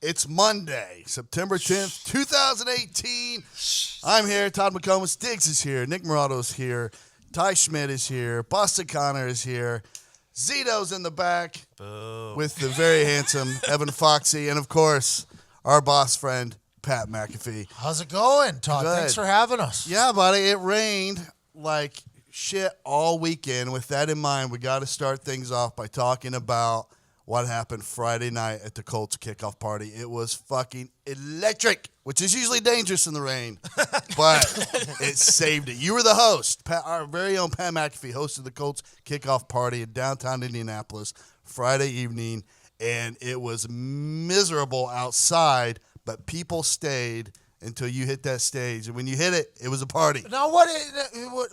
It's Monday, September 10th, 2018. I'm here. Todd McComas. Diggs is here. Nick Morato's here. Ty Schmidt is here. Boston Connor is here. Zito's in the back with the very handsome Evan Foxy. And, of course, our boss friend, Pat McAfee. How's it going, Todd? Good. Thanks for having us. Yeah, buddy. It rained like shit all weekend. With that in mind, we got to start things off by talking about what happened Friday night at the Colts kickoff party. It was fucking electric, which is usually dangerous in the rain, but it saved it. You were the host. Our very own Pat McAfee hosted the Colts kickoff party in downtown Indianapolis Friday evening, and it was miserable outside, but people stayed until you hit that stage. And when you hit it, it was a party. Now, what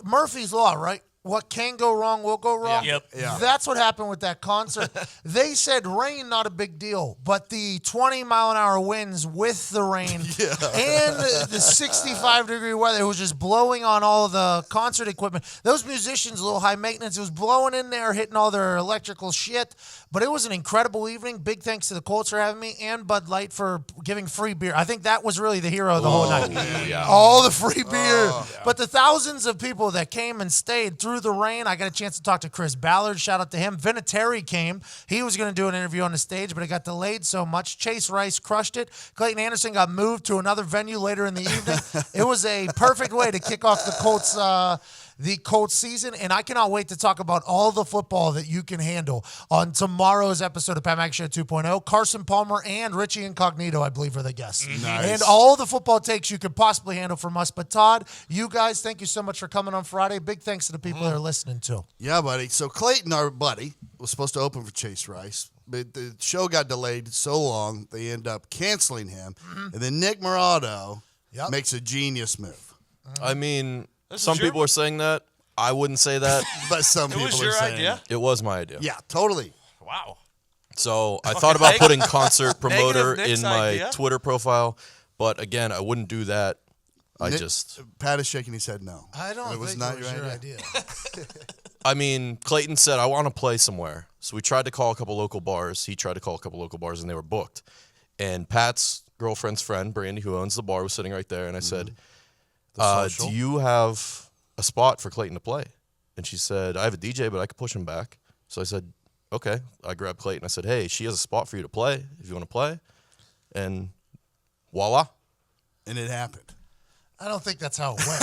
Murphy's Law, right? What can go wrong will go wrong. Yep. Yeah. That's what happened with that concert. They said rain, not a big deal, but the 20-mile-an-hour winds with the rain and the 65-degree weather, it was just blowing on all of the concert equipment. Those musicians, a little high maintenance, it was blowing in there, hitting all their electrical shit. But it was an incredible evening. Big thanks to the Colts for having me and Bud Light for giving free beer. I think that was really the hero of the whole night. Yeah. All the free beer. But the thousands of people that came and stayed through the rain. I got a chance to talk to Chris Ballard. Shout out to him. Vinatieri came. He was going to do an interview on the stage, but it got delayed so much. Chase Rice crushed it. Clayton Anderson got moved to another venue later in the evening. It was a perfect way to kick off the Colts season, and I cannot wait to talk about all the football that you can handle on tomorrow's episode of Pat McAfee Show 2.0. Carson Palmer and Richie Incognito, I believe, are the guests. Nice. And all the football takes you could possibly handle from us. But Todd, you guys, thank you so much for coming on Friday. Big thanks to the people that are listening, too. Yeah, buddy. So Clayton, our buddy, was supposed to open for Chase Rice, but the show got delayed so long they end up canceling him. And then Nick Morato makes a genius move. I mean, some people are saying that. I wouldn't say that. But some people was are your saying idea? It was my idea. Yeah, totally. Wow. So I thought about putting concert promoter Nick's in my idea. Twitter profile, but again, I wouldn't do that. Pat is shaking his head no. I don't It was think not it was your idea. I mean, Clayton said, I want to play somewhere. So we tried to call a couple local bars. He tried to call a couple local bars, and they were booked. And Pat's girlfriend's friend, Brandy, who owns the bar, was sitting right there. And I said, do you have a spot for Clayton to play? And she said, I have a DJ, but I could push him back. So I said, okay. I grabbed Clayton. I said, hey, she has a spot for you to play if you want to play. And voila. And it happened. I don't think that's how it went.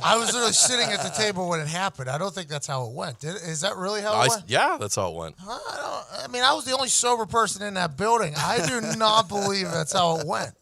I was literally sitting at the table when it happened. I don't think that's how it went. Is that really how it went? Yeah, that's how it went. I mean, I was the only sober person in that building. I do not believe that's how it went.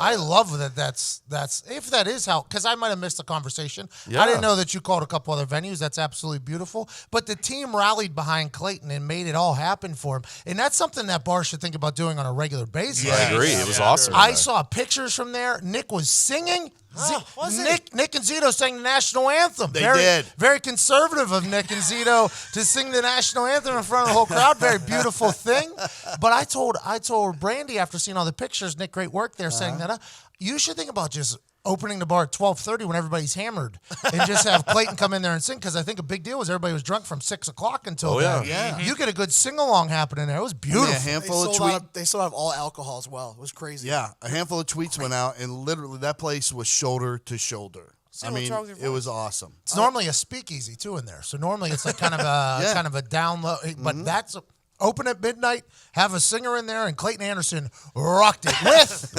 I love that that's if that is how, because I might have missed the conversation. Yeah. I didn't know that you called a couple other venues. That's absolutely beautiful. But the team rallied behind Clayton and made it all happen for him. And that's something that bars should think about doing on a regular basis. Yeah, I agree. It was awesome. I saw pictures from there. Nick was singing. Nick and Zito sang the national anthem. They did. Very conservative of Nick and Zito to sing the national anthem in front of the whole crowd. Very beautiful thing. But I told Brandy after seeing all the pictures, Nick, great work there setting that up. You should think about just opening the bar at 12:30 when everybody's hammered and just have Clayton come in there and sing, because I think a big deal was everybody was drunk from 6 o'clock until then. Yeah. You get a good sing-along happening there. It was beautiful. A handful of tweets. They sold out all alcohol as well. It was crazy. Yeah, a handful of tweets went out, and literally that place was shoulder to shoulder. I mean, it was awesome. It's normally a speakeasy too in there, so normally it's like kind of a down low. But that's open at midnight. Have a singer in there, and Clayton Anderson rocked it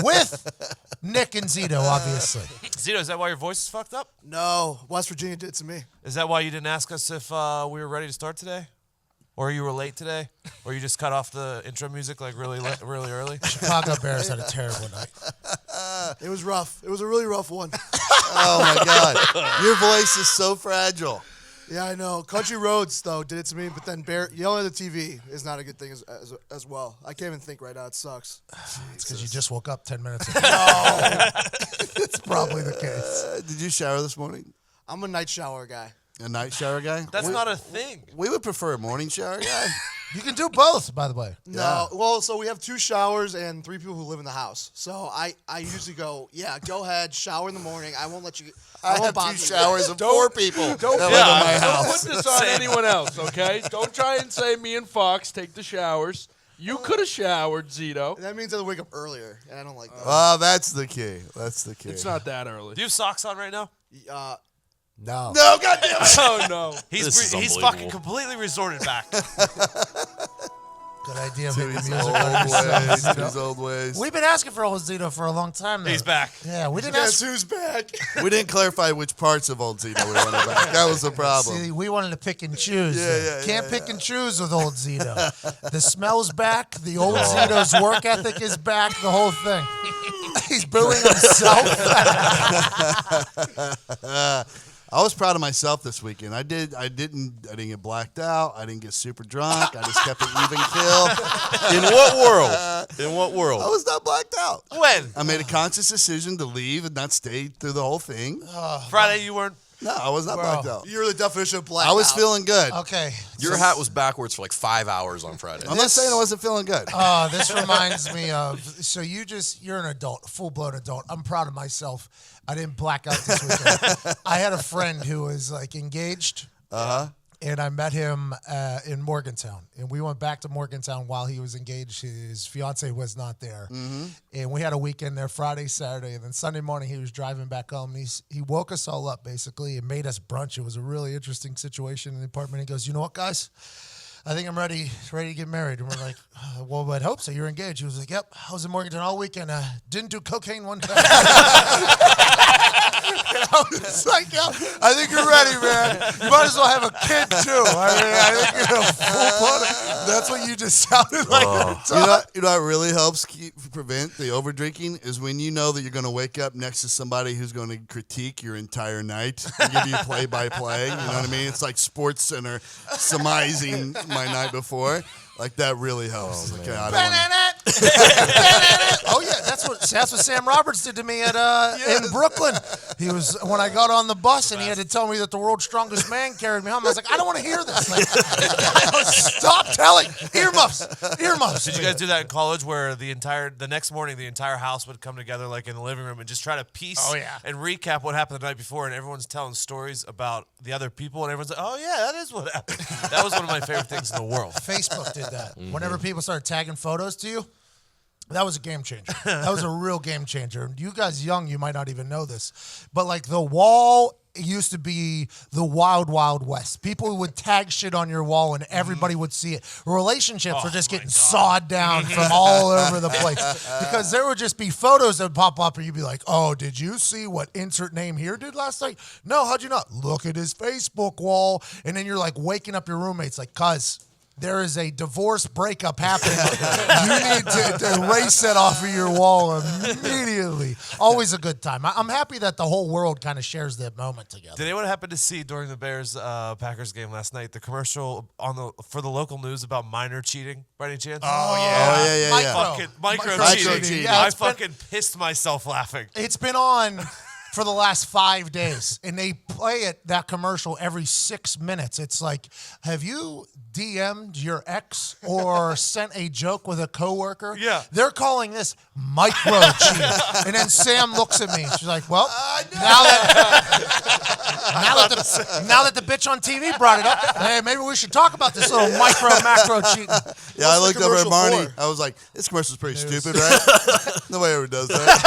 with Nick and Zito, obviously. Zito, is that why your voice is fucked up? No, West Virginia did it to me. Is that why you didn't ask us if we were ready to start today? Or you were late today? Or you just cut off the intro music like really early? Chicago Bears had a terrible night. It was rough. It was a really rough one. Oh, my God. Your voice is so fragile. Yeah, I know. Country Roads, though, did it to me, but then yelling at the TV is not a good thing as well. I can't even think right now. It sucks. It's because you just woke up 10 minutes ago. No. It's probably the case. Did you shower this morning? I'm a night shower guy. A night shower guy? That's not a thing. We would prefer a morning shower guy. You can do both, by the way. No, well, so we have 2 showers and 3 people who live in the house. So I usually go, go ahead, shower in the morning. I won't let you. I have 2 showers of 4 people that live in my Don't house. put this on anyone else, okay? Don't try and say me and Fox take the showers. You could have showered, Zito. That means I wake up earlier, and I don't like that. Oh, that's the key. That's the key. It's not that early. Do you have socks on right now? No. No, goddamn it. Oh no. This is He's unbelievable. fucking completely resorted back. Good idea. To Making his music old on yourself, ways. To Zito. his old ways. We've been asking for old Zito for a long time now. He's back. Yeah, we didn't Guess ask. who's back? We didn't clarify which parts of old Zito we wanted back. That was the problem. See, we wanted to pick and choose. Yeah, Can't pick and choose with old Zito. The smell's back. The old Zito's work ethic is back. The whole thing. He's booing himself. I was proud of myself this weekend. I didn't get blacked out. I didn't get super drunk. I just kept it even kill. In what world? In what world? I was not blacked out. When? I made a conscious decision to leave and not stay through the whole thing. Friday you weren't. No, I was not blacked out. You're the definition of black. I was feeling good. Okay. Your hat was backwards for like 5 hours on Friday. I'm not saying I wasn't feeling good. This reminds me of. So you're an adult, full blown adult. I'm proud of myself. I didn't black out this weekend. I had a friend who was like engaged. And I met him in Morgantown. And we went back to Morgantown while he was engaged. His fiance was not there. And we had a weekend there Friday, Saturday. And then Sunday morning, he was driving back home. And he woke us all up, basically, and made us brunch. It was a really interesting situation in the apartment. He goes, you know what, guys? I think I'm ready to get married. And we're like, well, I'd hope so. You're engaged. He was like, yep. I was in Morgantown all weekend. Didn't do cocaine one time. I was like, yeah, I think you're ready, man. You might as well have a kid, too. I think you're a full-blown. That's what you just sounded like. You know what really helps prevent the over drinking is when you know that you're going to wake up next to somebody who's going to critique your entire night and give you play by play. You know what I mean? It's like Sports Center surmising my night before. Like that really helps. Okay, I don't wanna... Oh yeah, that's what Sam Roberts did to me at in Brooklyn. He was when I got on the bus and he had to tell me that the world's strongest man carried me home. I was like, I don't want to hear this. Like, stop telling earmuffs. Did you guys do that in college where the next morning the entire house would come together like in the living room and just try to piece and recap what happened the night before, and everyone's telling stories about the other people and everyone's like, oh yeah, that is what happened. That was one of my favorite things in the world. Facebook did that. Whenever people started tagging photos to you, that was a game changer. That was a real game changer. You guys young, you might not even know this, but like the wall used to be the wild, wild west. People would tag shit on your wall and everybody would see it. Relationships were just getting sawed down from all over the place because there would just be photos that would pop up and you'd be like, oh, did you see what insert name here did last night? No, how'd you not? Look at his Facebook wall. And then you're like waking up your roommates like, cuz, there is a divorce breakup happening. You need to erase that off of your wall immediately. Always a good time. I'm happy that the whole world kind of shares that moment together. Did anyone happen to see during the Bears-Packers game last night the commercial for the local news about minor cheating by any chance? Oh, yeah. Micro Micro cheating. cheating. Yeah, I fucking pissed myself laughing. It's been on for the last 5 days, and they play that commercial every 6 minutes. It's like, have you DM'd your ex or sent a joke with a coworker? Yeah. They're calling this micro cheating. And then Sam looks at me. She's like, well, now that the bitch on TV brought it up, hey, maybe we should talk about this little macro cheating. Yeah, I What's looked the over at commercial Marnie. for? I was like, this commercial's pretty stupid, right? Nobody ever does that.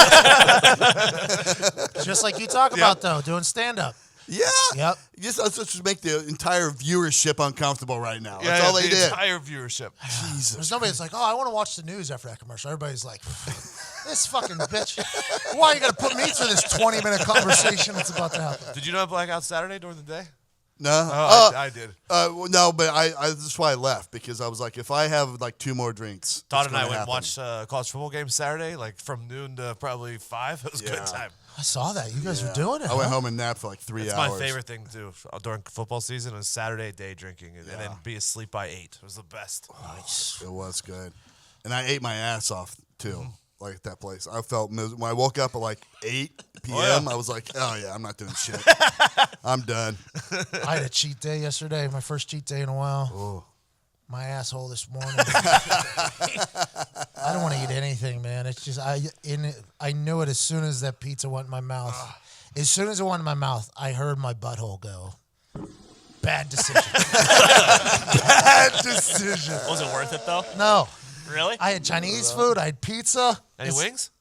Just like you talk about, though, doing stand-up. Yeah. Yep. Let's just make the entire viewership uncomfortable right now. That's Yeah, all they the did. entire viewership. Jesus. There's nobody that's like, oh, I want to watch the news after that commercial. Everybody's like, this fucking bitch. Why are you going to put me through this 20-minute conversation that's about to happen? Did you know Blackout Saturday during the day? No. I did. Well, no, but I that's why I left, because I was like, if I have like 2 more drinks, Todd it's and I gonna went and happen. watched college football game Saturday, like from noon to probably 5. It was a good time. I saw that. You guys were doing it. I went home and napped for like 3 It's hours. my favorite thing to do during football season is Saturday day drinking and then be asleep by 8. It was the best. It was good, and I ate my ass off too. Like at that place, I felt when I woke up at like 8 p.m. I was like, oh yeah, I'm not doing shit. I'm done. I had a cheat day yesterday, my first cheat day in a while. Oh. My asshole this morning. I don't want to eat anything, man. It's just I knew it as soon as that pizza went in my mouth. As soon as it went in my mouth, I heard my butthole go. Bad decision. Bad decision. Was it worth it though? No. Really? I had Chinese food. I had pizza. Any wings?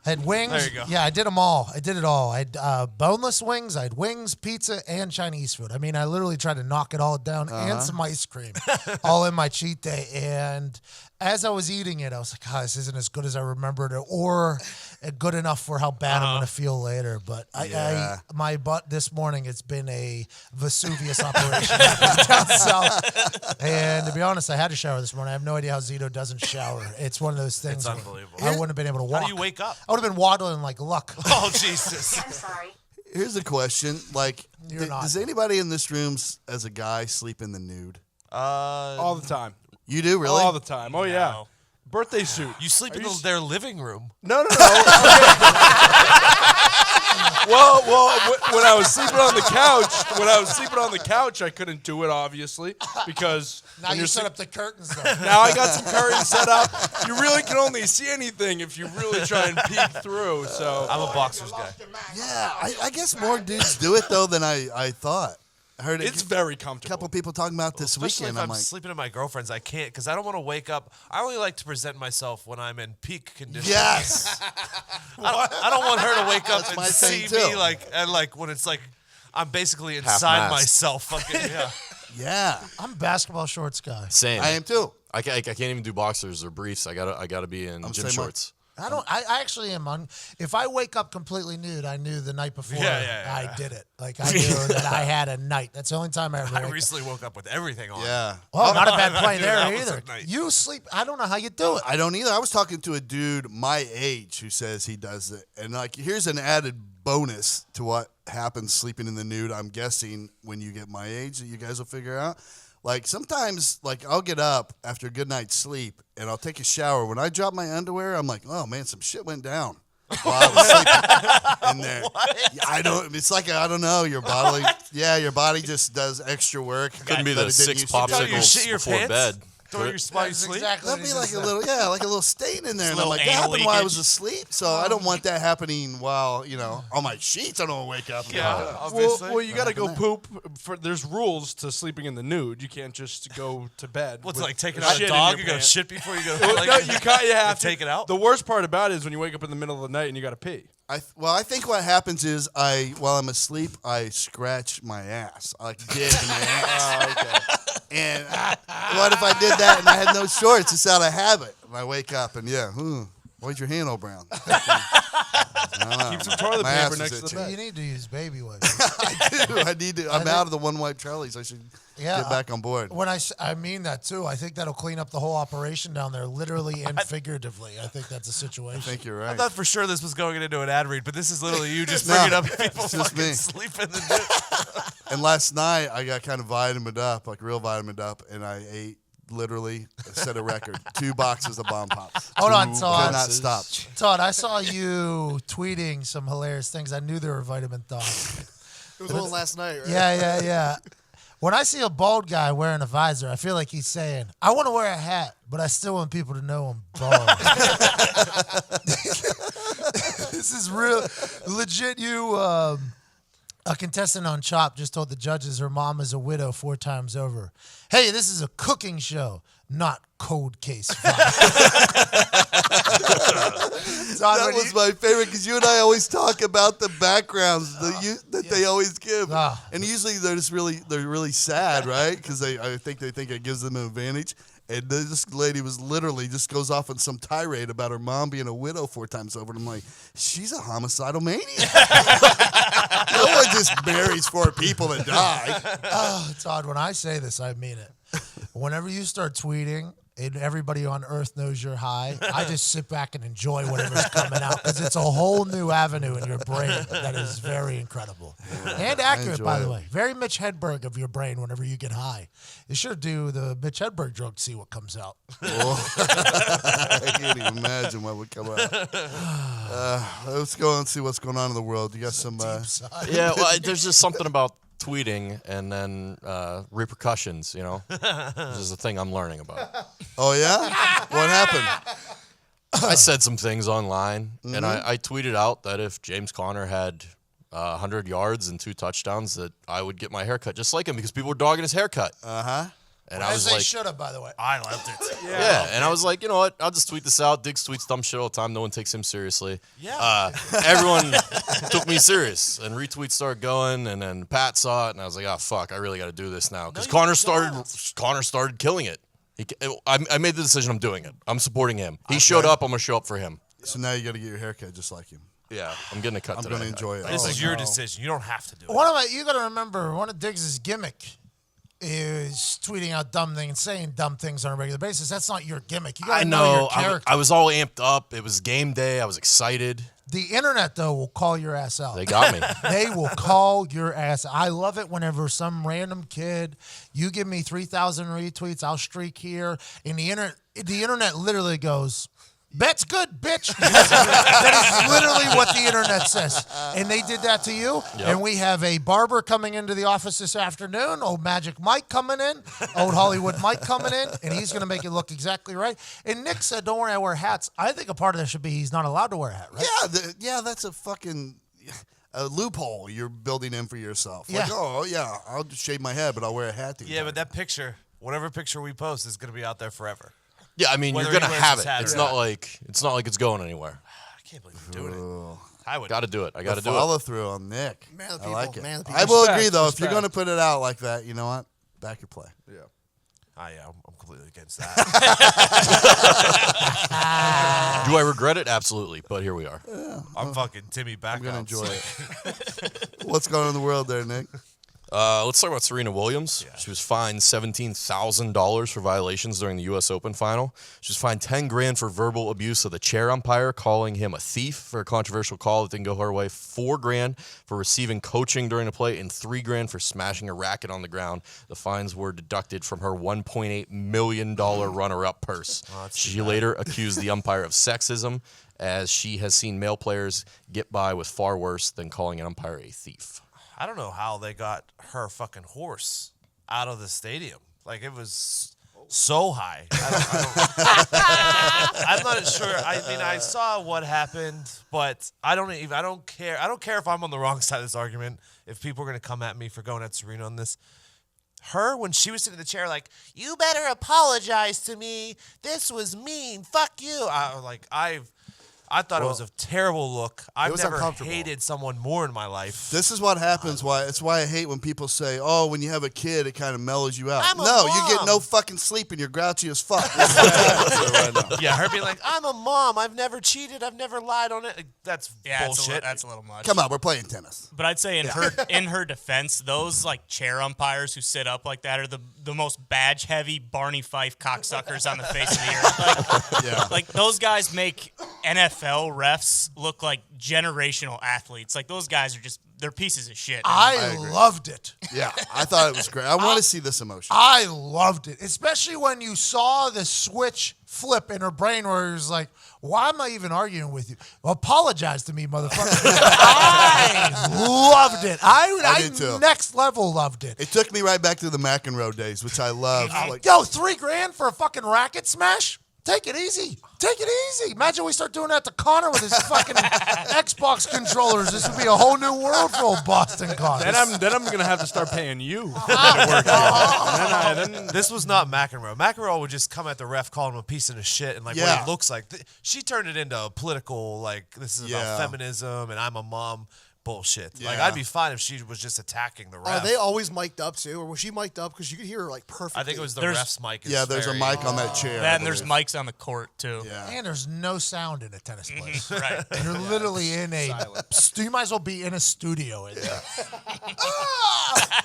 I had wings. There you go. Yeah, I did them all. I did it all. I had boneless wings. I had wings, pizza, and Chinese food. I mean, I literally tried to knock it all down and some ice cream, all in my cheat day. And as I was eating it, I was like, this isn't as good as I remembered it, or good enough for how bad I'm going to feel later. But my butt this morning, it's been a Vesuvius operation down south. And to be honest, I had to shower this morning. I have no idea how Zito doesn't shower. It's one of those things. It's unbelievable. I wouldn't have been able to walk. How do you wake up? I would have been waddling like Luck. Oh, Jesus. I'm sorry. Here's a question: like, You're not. does anybody in this room, as a guy, sleep in the nude? All the time. You do, really? All the time. Oh, yeah. No. Birthday suit. You sleep in their living room. No. Okay. well, when I was sleeping on the couch, I couldn't do it, obviously, because Now when you you're set sleep- up the curtains, though. Now I got some curtains set up. You really can only see anything if you really try and peek through. So I'm a boxers guy. Yeah, I guess more dudes do it though than I thought. I heard it's a very comfortable. couple people talking about this Especially weekend. if I'm I'm like, sleeping at my girlfriend's, I can't because I don't want to wake up. I only like to present myself when I'm in peak condition. yes. I don't want her to wake up That's my and thing, see me too. like when it's like I'm basically inside Half-mast. myself. Fucking yeah. Yeah, I'm a basketball shorts guy. Same. I am too. I can't even do boxers or briefs. I gotta be in gym same way. shorts. I actually am on. If I wake up completely nude, I knew the night before Yeah. I did it. Like I knew that I had a night. That's the only time I ever. I wake up. recently woke up with everything on. Yeah. Well, not a bad play Dude, there that was either. a night. You sleep. I don't know how you do it. I don't either. I was talking to a dude my age who says he does it. And like, here's an added bonus to what happens sleeping in the nude. I'm guessing when you get my age that you guys will figure out. Like sometimes, like I'll get up after a good night's sleep and I'll take a shower. When I drop my underwear, I'm like, oh man, some shit went down while I was sleeping in there. Yeah, I don't. It's like I don't know. Your body just does extra work. Couldn't be that the it didn't 6 used to do. You shit popsicles your before pants? bed. Throw your spine That's sleep. exactly That'd what be he like just a said. little, like a little stain in there. And I'm little like, that anal happened while I was leakage. asleep. So I don't want that happening while, on my sheets. I don't want to wake up. Obviously. Well, you got to go poop. There's rules to sleeping in the nude. You can't just go to bed. What's with like taking out shit a in dog? your You gotta pants. shit before you go. Well, Like, no, you have to take it out. The worst part about it is when you wake up in the middle of the night and you got to pee. I think what happens is while I'm asleep, I scratch my ass. I like dig in my ass. And what if I did that and I had no shorts? It's out of habit. And I wake up and why'd your hand all brown? Keep some toilet My ass paper is next to the itchy. bed. You need to use baby wipes. I need to. I'm out of the one wipe trolleys. I should get back on board. When I mean that too. I think that'll clean up the whole operation down there, literally and figuratively. I think that's a situation. I think you're I right. thought for sure this was going into an ad read, but this is literally you just No, bringing up people it's just fucking me. sleeping in the And last night I got kind of vitamined up, like real vitamined up, and I ate literally set a record 2 boxes of bomb pops. Hold on, Could Todd. not stop. Todd, I saw you tweeting some hilarious things. I knew they were vitamin thoughts. It was one last night, right? Yeah. When I see a bald guy wearing a visor, I feel like he's saying, I want to wear a hat, but I still want people to know I'm bald. This is real. Legit, a contestant on Chopped just told the judges her mom is a widow 4 times over. Hey, this is a cooking show, not cold case file. That was my favorite because you and I always talk about the backgrounds that they always give, and usually they're really sad, right? Because I think they think it gives them an advantage. And this lady was literally just goes off on some tirade about her mom being a widow 4 times over, and I'm like, she's a homicidal maniac. No one just marries 4 people that die. Todd, when I say this, I mean it. Whenever you start tweeting and everybody on Earth knows you're high, I just sit back and enjoy whatever's coming out because it's a whole new avenue in your brain that is very incredible and accurate, by the way. Very Mitch Hedberg of your brain whenever you get high. You should do the Mitch Hedberg drug to see what comes out. I can't even imagine what would come out. Let's go and see what's going on in the world. You got some... Yeah, well, there's just something about tweeting and then repercussions, This is a thing I'm learning about. Oh, yeah? What happened? I said some things online, and I tweeted out that if James Conner had 100 yards and 2 touchdowns, that I would get my haircut just like him because people were dogging his haircut. Uh-huh. And I was As they like, should have, by the way. I loved it. yeah. And I was like, you know what? I'll just tweet this out. Diggs tweets dumb shit all the time. No one takes him seriously. Yeah. Everyone took me serious, and retweets started going. And then Pat saw it, and I was like, oh fuck, I really got to do this now because Connor started killing it. I made the decision. I'm doing it. I'm supporting him. He showed up. I'm gonna show up for him. So now you got to get your haircut just like him. Yeah, I'm getting a cut. I'm today. going to enjoy it. This is your decision. You don't have to do it. You got to remember, one of Diggs' gimmick is tweeting out dumb things and saying dumb things on a regular basis. That's not your gimmick. You got to know your character. I was all amped up. It was game day. I was excited. The internet, though, will call your ass out. They got me. They will call your ass. I love it whenever some random kid, you give me 3,000 retweets, I'll streak here, and the internet literally goes, "Bet's good, bitch." That is literally what the internet says. And they did that to you. Yep. And we have a barber coming into the office this afternoon, old Magic Mike coming in, old Hollywood Mike coming in, and he's going to make it look exactly right. And Nick said, don't worry, I wear hats. I think a part of that should be he's not allowed to wear a hat, right? Yeah, that's a fucking loophole you're building in for yourself. Yeah. Like, oh, yeah, I'll just shave my head, but I'll wear a hat. Yeah, but that picture, whatever picture we post, is going to be out there forever. Yeah, I mean, Whether you're gonna he wears have his it. hat It's or not not. like it's going anywhere. I can't believe you're doing it. I would. Got to do it. I got to do it. Follow through on Nick. Man of the I people, like it. man of the people. I will Respect, agree, though. If respect. you're going to put it out like that, you know what? Back your play. Yeah. Yeah, I'm completely against that. Do I regret it? Absolutely. But here we are. I'm fucking Timmy back. I'm going to enjoy it. What's going on in the world there, Nick? Let's talk about Serena Williams. She was fined $17,000 for violations during the U.S. Open final. She was fined $10,000 for verbal abuse of the chair umpire, calling him a thief for a controversial call that didn't go her way, $4,000 for receiving coaching during the play, and $3,000 for smashing a racket on the ground. The fines were deducted from her $1.8 million runner-up purse. She later accused the umpire of sexism, as she has seen male players get by with far worse than calling an umpire a thief. I don't know how they got her fucking horse out of the stadium. Like, it was so high. I'm not sure. I mean, I saw what happened, but I don't care. I don't care if I'm on the wrong side of this argument. If people are going to come at me for going at Serena on this. Her, when she was sitting in the chair, like, you better apologize to me. This was mean. Fuck you. I thought it was a terrible look. I've never hated someone more in my life. This is what happens. It's why I hate when people say, "Oh, when you have a kid, it kind of mellows you out." I'm a No, mom. you get no fucking sleep and you're grouchy as fuck. That's what's happening right now. Yeah, her being like, I'm a mom. I've never cheated. I've never lied on it. Like, that's bullshit. That's a little much. Come on, we're playing tennis. But I'd say in her defense, those like chair umpires who sit up like that are the most badge heavy Barney Fife cocksuckers on the face of the earth. Like those guys make NFL refs look like generational athletes. Like those guys are they're pieces of shit. I loved it. Yeah, I thought it was great. I want to see this emotion. I loved it, especially when you saw the switch flip in her brain where it was like, why am I even arguing with you? Apologize to me, motherfucker. I loved it. I did too. Next level loved it. It took me right back to the McEnroe days, which I love. Yo, $3,000 for a fucking racket smash? Take it easy. Take it easy. Imagine we start doing that to Connor with his fucking Xbox controllers. This would be a whole new world for old Boston Connor. Then I'm gonna have to start paying you to work here. Then This was not McEnroe. McEnroe would just come at the ref, call him a piece of shit, and like what he looks like. She turned it into a political, like, this is about feminism and I'm a mom bullshit. Yeah. Like, I'd be fine if she was just attacking the ref. Are they always mic'd up too, or was she mic'd up? Because you could hear her like perfectly. I think it was the There's- ref's mic. Is Yeah, there's a very- mic on that chair. That I and there's believe. mics on the court too. Yeah. And there's no sound in a tennis place. Right. You're literally in you might as well be in a studio in there.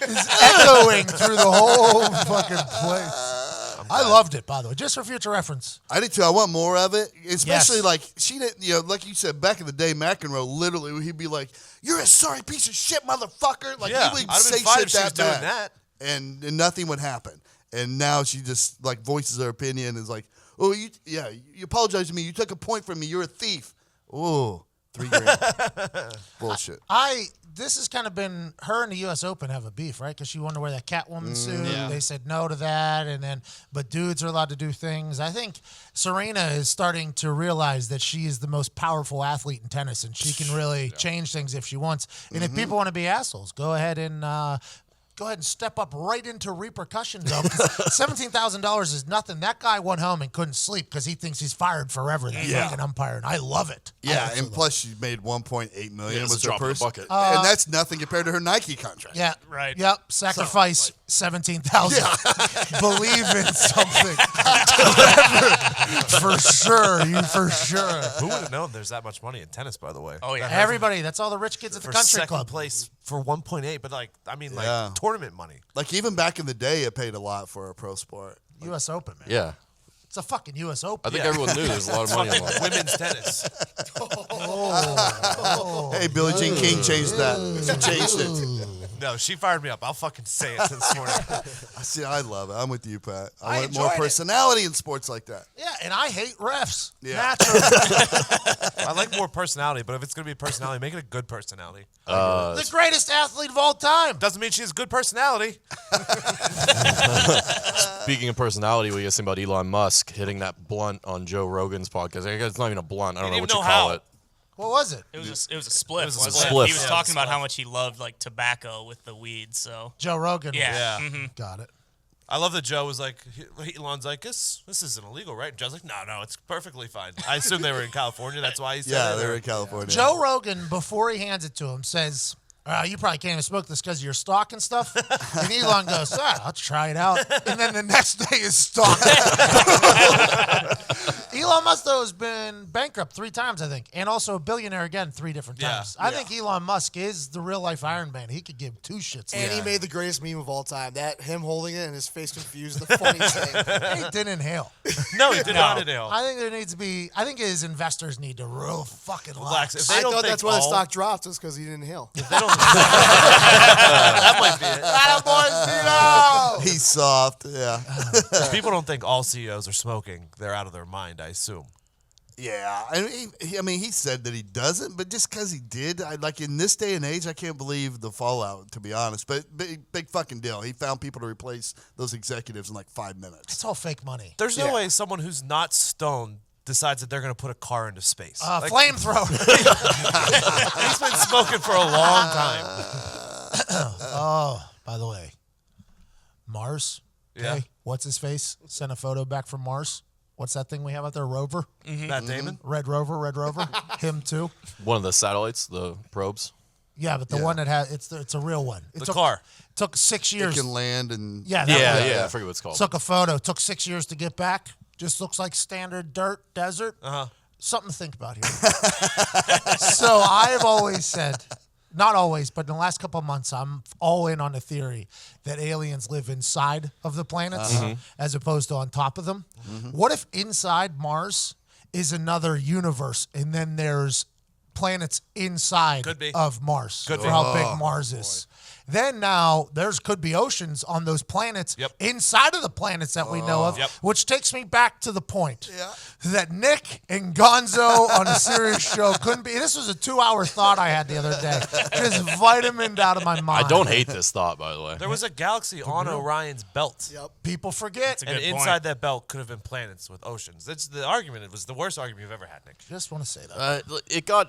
It's echoing through the whole fucking place. I loved it, by the way, just for future reference. I did too. I want more of it, especially Yes. like she didn't. You know, like you said back in the day, McEnroe literally he'd be like, "You're a sorry piece of shit, motherfucker." Like Yeah, he would I'd have say been fine shit if she was that doing bad, that. and nothing would happen. And now she just like voices her opinion. Is like, "Oh, you apologize to me. You took a point from me. You're a thief." Oh, $3,000. Bullshit. This has kind of been her and the U.S. Open have a beef, right? Because she wanted to wear that Catwoman suit. Yeah. They said no to that, but dudes are allowed to do things. I think Serena is starting to realize that she is the most powerful athlete in tennis, and she can really change things if she wants. And if people want to be assholes, go ahead and go ahead and step up right into repercussion zone. $17,000 is nothing. That guy went home and couldn't sleep because he thinks he's fired forever. That fucking umpire, and I love it. Yeah, and plus she made $1.8 million it's was a her drop in the person, bucket. and that's nothing compared to her Nike contract. Yeah, Right. Yep, sacrifice 17,000. Believe in something. For sure, for sure. Who would have known there's that much money in tennis, by the way? Oh, yeah. Everybody, that's all the rich kids at the For country second club. place for 1.8, but like Yeah. tournament money. Like even back in the day, it paid a lot for a pro sport. U.S. Open, man. Yeah. It's a fucking U.S. Open. I think everyone knew there's a lot of money on that. Women's tennis. Hey, Billie Jean King changed that. She changed it. No, she fired me up. I'll fucking say it this morning. See, I love it. I'm with you, Pat. I want enjoyed more it. personality in sports like that. Yeah, and I hate refs. Yeah. Naturally. I like more personality, but if it's going to be personality, make it a good personality. The greatest athlete of all time. Doesn't mean she has good personality. Speaking of personality, we guys think about Elon Musk hitting that blunt on Joe Rogan's podcast. I guess it's not even a blunt. I don't know Didn't what even you know call how. it. What was it? It was a spliff. It was a wasn't spliff. He was Yeah, talking it was a about how spliff. much he loved like tobacco with the weed. So Joe Rogan. yeah. Yeah. Mhm. Got it. I love that Joe was like, Elon's like, this isn't illegal, right? And Joe's like, no, it's perfectly fine. I assume they were in California. That's why he said Yeah, it. they were in California. Joe Rogan, before he hands it to him, says, you probably can't even smoke this because of your stock and stuff. And Elon goes, I'll try it out. And then the next day his stock. Elon Musk, though, has been bankrupt 3 times, I think, and also a billionaire again 3 different Yeah. times. I think Elon Musk is the real life Iron Man. He could give 2 shits. And he made the greatest meme of all time. That him holding it and his face confused, the funniest thing. He didn't inhale. No, he did not inhale. I think there needs to be. I think his investors need to real fucking Relax. relax. If they I don't thought think that's why the all- stock dropped, is because he didn't inhale. That might be it. He's soft. Yeah. If people don't think all CEOs are smoking, they're out of their mind, I assume. Yeah. I mean, he said that he doesn't, but just because he did, like in this day and age, I can't believe the fallout, to be honest. But big fucking deal. He found people to replace those executives in like 5 minutes. It's all fake money. There's no Yeah. way someone who's not stoned decides that they're going to put a car into space. Like, Flamethrower. he's been smoking for a long time. By the way, Mars. Yeah. Okay, what's his face? Sent a photo back from Mars. What's that thing we have out there? Rover? Matt Damon? Red Rover. Him too. One of the satellites, the probes. Yeah, but the one that has it's a real one. It The car. took 6 It years. can land and Yeah, that Yeah, one. yeah. I forget what it's called. Took a photo. Took 6 years to get back. Just looks like standard dirt, desert. Something to think about here. So I've always said, not always, but in the last couple of months, I'm all in on the theory that aliens live inside of the planets as opposed to on top of them. What if inside Mars is another universe and then there's planets inside Could be. of Mars Could for be. how big Mars is? Then now could be oceans on those planets inside of the planets that we know of, which takes me back to the point that Nick and Gonzo on a serious show couldn't be. This was a 2-hour thought I had the other day, just vitamined out of my mind. I don't hate this thought, by the way. There was a galaxy on Orion's belt. Yep. People forget. And good inside point. that belt could have been planets with oceans. That's the argument. It was the worst argument you've ever had, Nick. Just want to say that.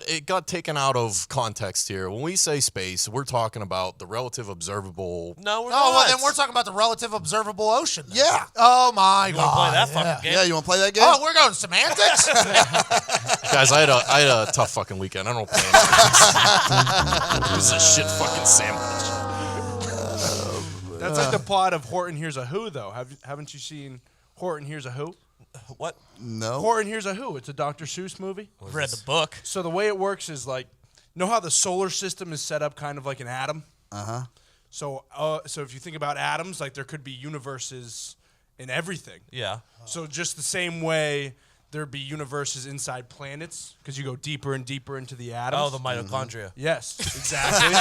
It got taken out of context here. When we say space, we're talking about the relative observable. No, we're Oh, not. well, then we're talking about the relative observable ocean. then. Yeah. Oh, my You God. want to play that yeah. fucking game? Yeah, you want to play that game? Oh, we're going semantics? Guys, I had a tough fucking weekend. I don't play anything. This is a shit fucking sandwich. That's like the plot of Horton Hears a Who, though. Haven't you seen Horton Hears a Who? What? No. Horton Hears a Who. It's a Dr. Seuss movie. Read the book. So the way it works is like, know how the solar system is set up kind of like an atom? Uh-huh. So if you think about atoms, like there could be universes in everything. Yeah. So just the same way there'd be universes inside planets because you go deeper and deeper into the atoms. Oh, the mitochondria. Yes, exactly.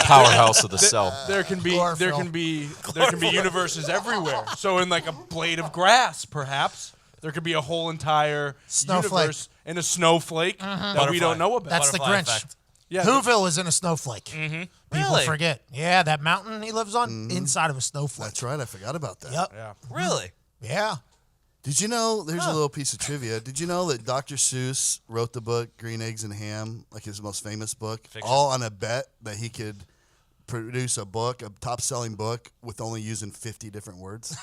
Powerhouse of the cell. there can be Chlorophyll. universes everywhere. So in like a blade of grass, perhaps there could be a whole entire Snowflake. universe in a snowflake that we Butterfly. don't know about. That's the Butterfly Grinch. effect. yeah, Whoville is in a snowflake. People Really? forget. Yeah, that mountain he lives on, inside of a snowflake. That's right. I forgot about that. Yep. yeah. Really? Yeah. Did you know, there's a little piece of trivia. Did you know that Dr. Seuss wrote the book Green Eggs and Ham, like his most famous book, all on a bet that he could produce a top-selling book with only using 50 different words.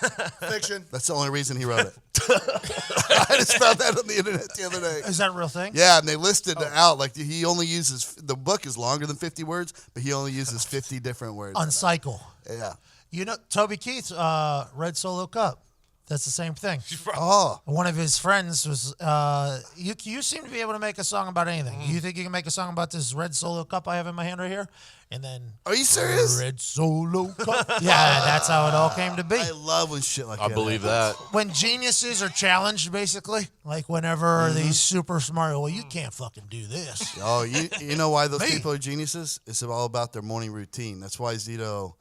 Fiction. That's the only reason he wrote it. I just found that on the internet the other day. Is that a real thing? Yeah, and they listed out like he only uses the book is longer than 50 words, but he only uses 50 different words. On Cycle. Yeah. You know, Toby Keith, Red Solo Cup. That's the same thing. Oh. One of his friends was, you seem to be able to make a song about anything. You think you can make a song about this Red Solo Cup I have in my hand right here? And then. Are you serious? Red Solo Cup. Yeah, that's how it all came to be. I love when shit like that. I believe that. When geniuses are challenged, basically, like whenever these super smart, well, you can't fucking do this. Oh, you know why those people are geniuses? It's all about their morning routine. That's why Zito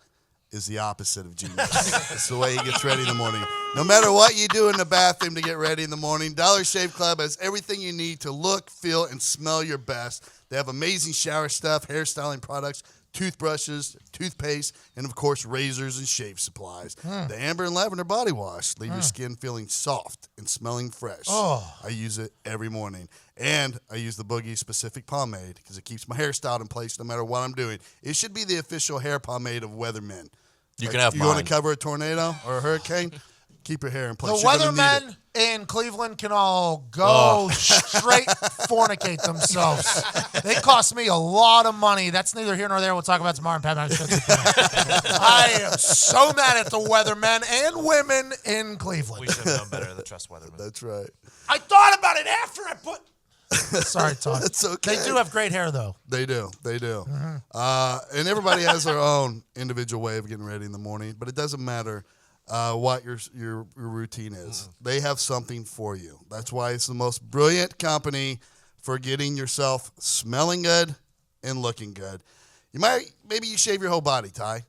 is the opposite of genius. It's the way he gets ready in the morning. No matter what you do in the bathroom to get ready in the morning, Dollar Shave Club has everything you need to look, feel, and smell your best. They have amazing shower stuff, hairstyling products, toothbrushes, toothpaste, and, of course, razors and shave supplies. The Amber and Lavender Body Wash leave your skin feeling soft and smelling fresh. Oh. I use it every morning. And I use the Boogie Specific Pomade because it keeps my hair styled in place no matter what I'm doing. It should be the official hair pomade of weathermen. You can have you mine. want to cover a tornado or a hurricane? Keep your hair in place. The You're gonna need weathermen in Cleveland can all go straight fornicate themselves. They cost me a lot of money. That's neither here nor there. We'll talk about tomorrow. I am so mad at the weathermen and women in Cleveland. We should have known better than trust weathermen. That's right. I thought about it after I put. Sorry, Todd. That's okay. They do have great hair, though. They do. And everybody has their own individual way of getting ready in the morning, but it doesn't matter what your routine is. They have something for you. That's why it's the most brilliant company for getting yourself smelling good and looking good. Maybe you shave your whole body, Ty.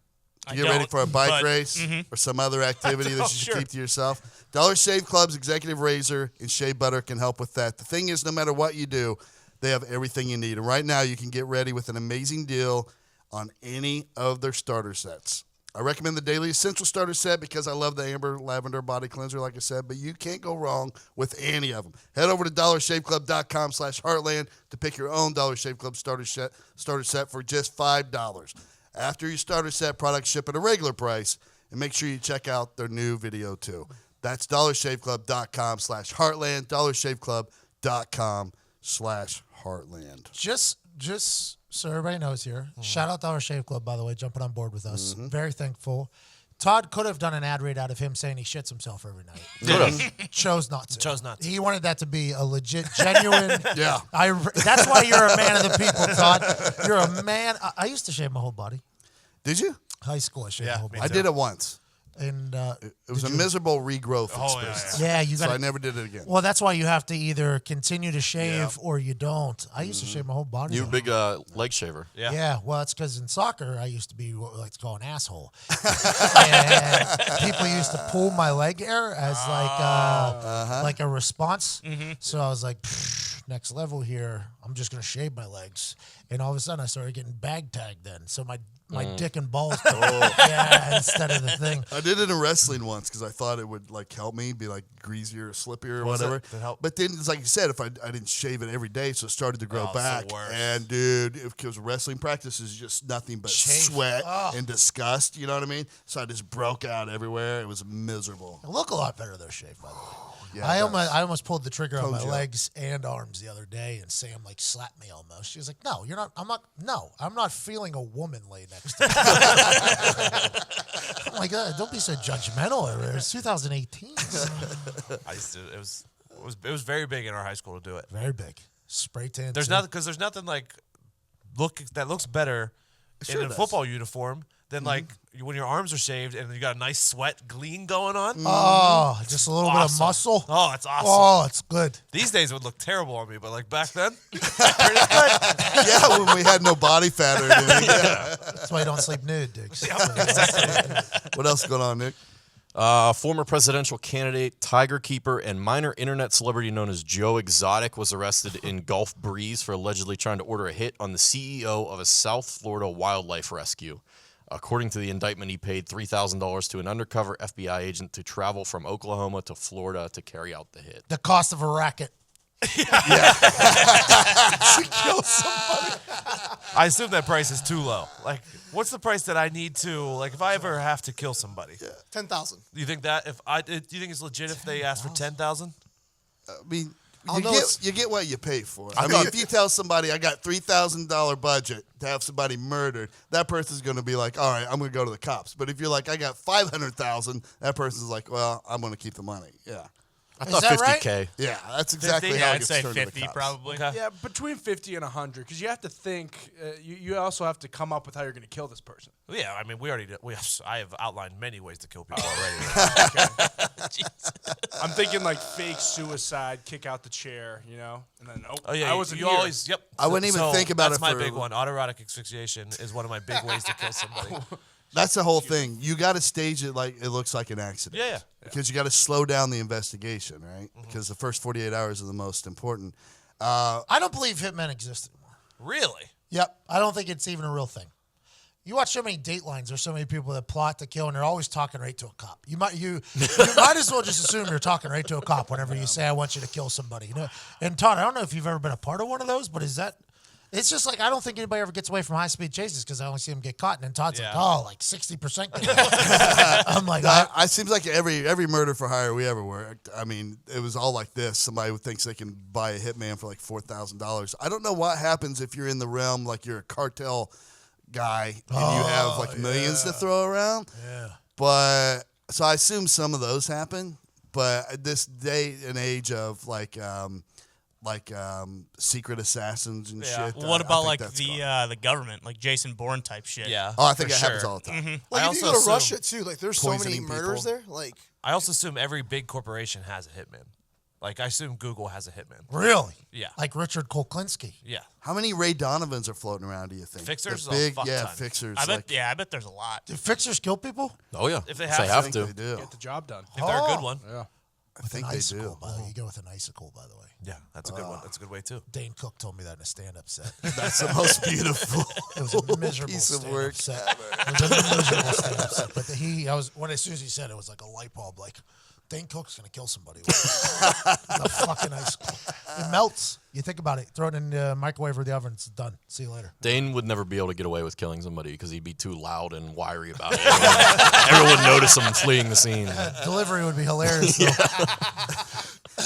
To get ready for a bike race or some other activity that you should keep to yourself. Dollar Shave Club's Executive Razor and Shave Butter can help with that. The thing is, no matter what you do, they have everything you need. And right now, you can get ready with an amazing deal on any of their starter sets. I recommend the Daily Essential Starter Set because I love the Amber Lavender Body Cleanser, like I said, but you can't go wrong with any of them. Head over to dollarshaveclub.com/Heartland to pick your own Dollar Shave Club starter set for just $5. After your starter set, products ship at a regular price, and make sure you check out their new video too. That's dollarshaveclub.com/Heartland, dollarshaveclub.com/Heartland. Just so everybody knows here, shout out Dollar Shave Club, by the way, jumping on board with us. Very thankful. Todd could have done an ad read out of him saying he shits himself every night. Chose not to. He wanted that to be a legit, genuine. Yeah. That's why you're a man of the people, Todd. You're a man. I used to shave my whole body. Did you? High school, I shaved my whole body. I did it once. And it was a miserable regrowth experience. Yeah, you got. So I never did it again. Well, that's why you have to either continue to shave or you don't. I used to shave my whole body. You a big leg shaver. Yeah. Yeah, well, it's because in soccer I used to be what we like to call an asshole, and people used to pull my leg hair as like a response. So I was like, next level here. I'm just gonna shave my legs, and all of a sudden I started getting bag tagged. Then so my dick and balls, instead of the thing. I did it in wrestling once because I thought it would like help me be like greasier or slippier or whatever. But then, it's like you said, if I didn't shave it every day, so it started to grow back. And dude, because wrestling practice is just nothing but sweat and disgust. You know what I mean? So I just broke out everywhere. It was miserable. I look a lot better though shaved, by the way. Yeah, I almost pulled the trigger on my legs and arms the other day, and Sam like slapped me almost. She was like, "No, you're not. I'm not feeling a woman lay next to me." I'm like, don't be so judgmental. It's 2018. I used to. It was very big in our high school to do it. Very big. Spray tan. There's nothing like that looks better in a football uniform than like when your arms are shaved and you got a nice sweat gleam going on. Oh, just a little bit of muscle. Oh, it's awesome. Oh, it's good. These days it would look terrible on me, but like back then, pretty good. Yeah, when we had no body fat or anything. Yeah. That's why you don't sleep nude, Diggs. What else is going on, Nick? Former presidential candidate, tiger keeper, and minor internet celebrity known as Joe Exotic was arrested in Gulf Breeze for allegedly trying to order a hit on the CEO of a South Florida wildlife rescue. According to the indictment, he paid $3,000 to an undercover FBI agent to travel from Oklahoma to Florida to carry out the hit. The cost of a racket. To kill somebody. I assume that price is too low. Like, what's the price that I need to, like, if I ever have to kill somebody? 10,000. You think that do you think it's legit if they ask for 10,000? I mean, I'll know it's- you get what you pay for. I mean, if you tell somebody I got $3,000 budget to have somebody murdered, that person's going to be like, all right, I'm going to go to the cops. But if you're like, I got 500,000, that person's like, well, I'm going to keep the money. Yeah. I thought that 50K. Yeah, that's exactly 50? how Yeah, it I'd gets say turned to the 50 cops. probably. Okay. Yeah, between 50 and 100, because you have to think. You also have to come up with how you're going to kill this person. Well, yeah, I mean, I have outlined many ways to kill people already. I'm thinking like fake suicide, kick out the chair, and then Oh yeah, I wasn't you here. always. Yep. I wouldn't even think about that's it my for- big one. Autoerotic asphyxiation is one of my big ways to kill somebody. That's the whole thing. You got to stage it like it looks like an accident. Yeah. Because you got to slow down the investigation, right? Because the first 48 hours are the most important. I don't believe hitmen exist anymore. Really? Yep. I don't think it's even a real thing. You watch so many Datelines. There's so many people that plot to kill, and they're always talking right to a cop. You might as well just assume you're talking right to a cop whenever you say, "I want you to kill somebody." And Todd, I don't know if you've ever been a part of one of those, but is that? It's just like I don't think anybody ever gets away from high-speed chases because I only see them get caught. And then Todd's like, "Oh, like 60%." I'm like, It seems like every murder for hire we ever worked. I mean, it was all like this. Somebody who thinks they can buy a hitman for like $4,000. I don't know what happens if you're in the realm like you're a cartel guy and you have like millions to throw around. Yeah. But so I assume some of those happen. But at this day and age of like secret assassins and shit. Well, what I about think like that's gone. the government, like Jason Bourne type shit? Yeah. Oh, I think for it happens sure. all the time. Like, I if you also go to assume Russia, too, like, there's so many poisoning murders people. there. Like, I also assume every big corporation has a hitman. Like, I assume Google has a hitman. really? Yeah. Like Richard Kolklinski. Yeah. How many Ray Donovans are floating around? Do you think Fixers? The A big, fuck ton. fixers. I bet. like, Yeah, I bet there's a lot. Do fixers kill people? Oh yeah. If they I have have to. I think to. they do. Get the job done. If they're a good one. Yeah. I think An they icicle, do. by the way. You go with an icicle, by the way. Yeah, that's a good one. That's a good way too. Dane Cook told me that in a stand-up set. That's the most beautiful It was a miserable piece of stand-up work. set. It was a miserable stand-up set. But as soon as he said it, it was like a light bulb. Like, Dane Cook's gonna kill somebody. With a fucking icicle. It melts. You think about it. Throw it in the microwave or the oven. It's done. See you later. Dane would never be able to get away with killing somebody because he'd be too loud and wiry about it. Everyone would notice him fleeing the scene. Delivery would be hilarious. Though.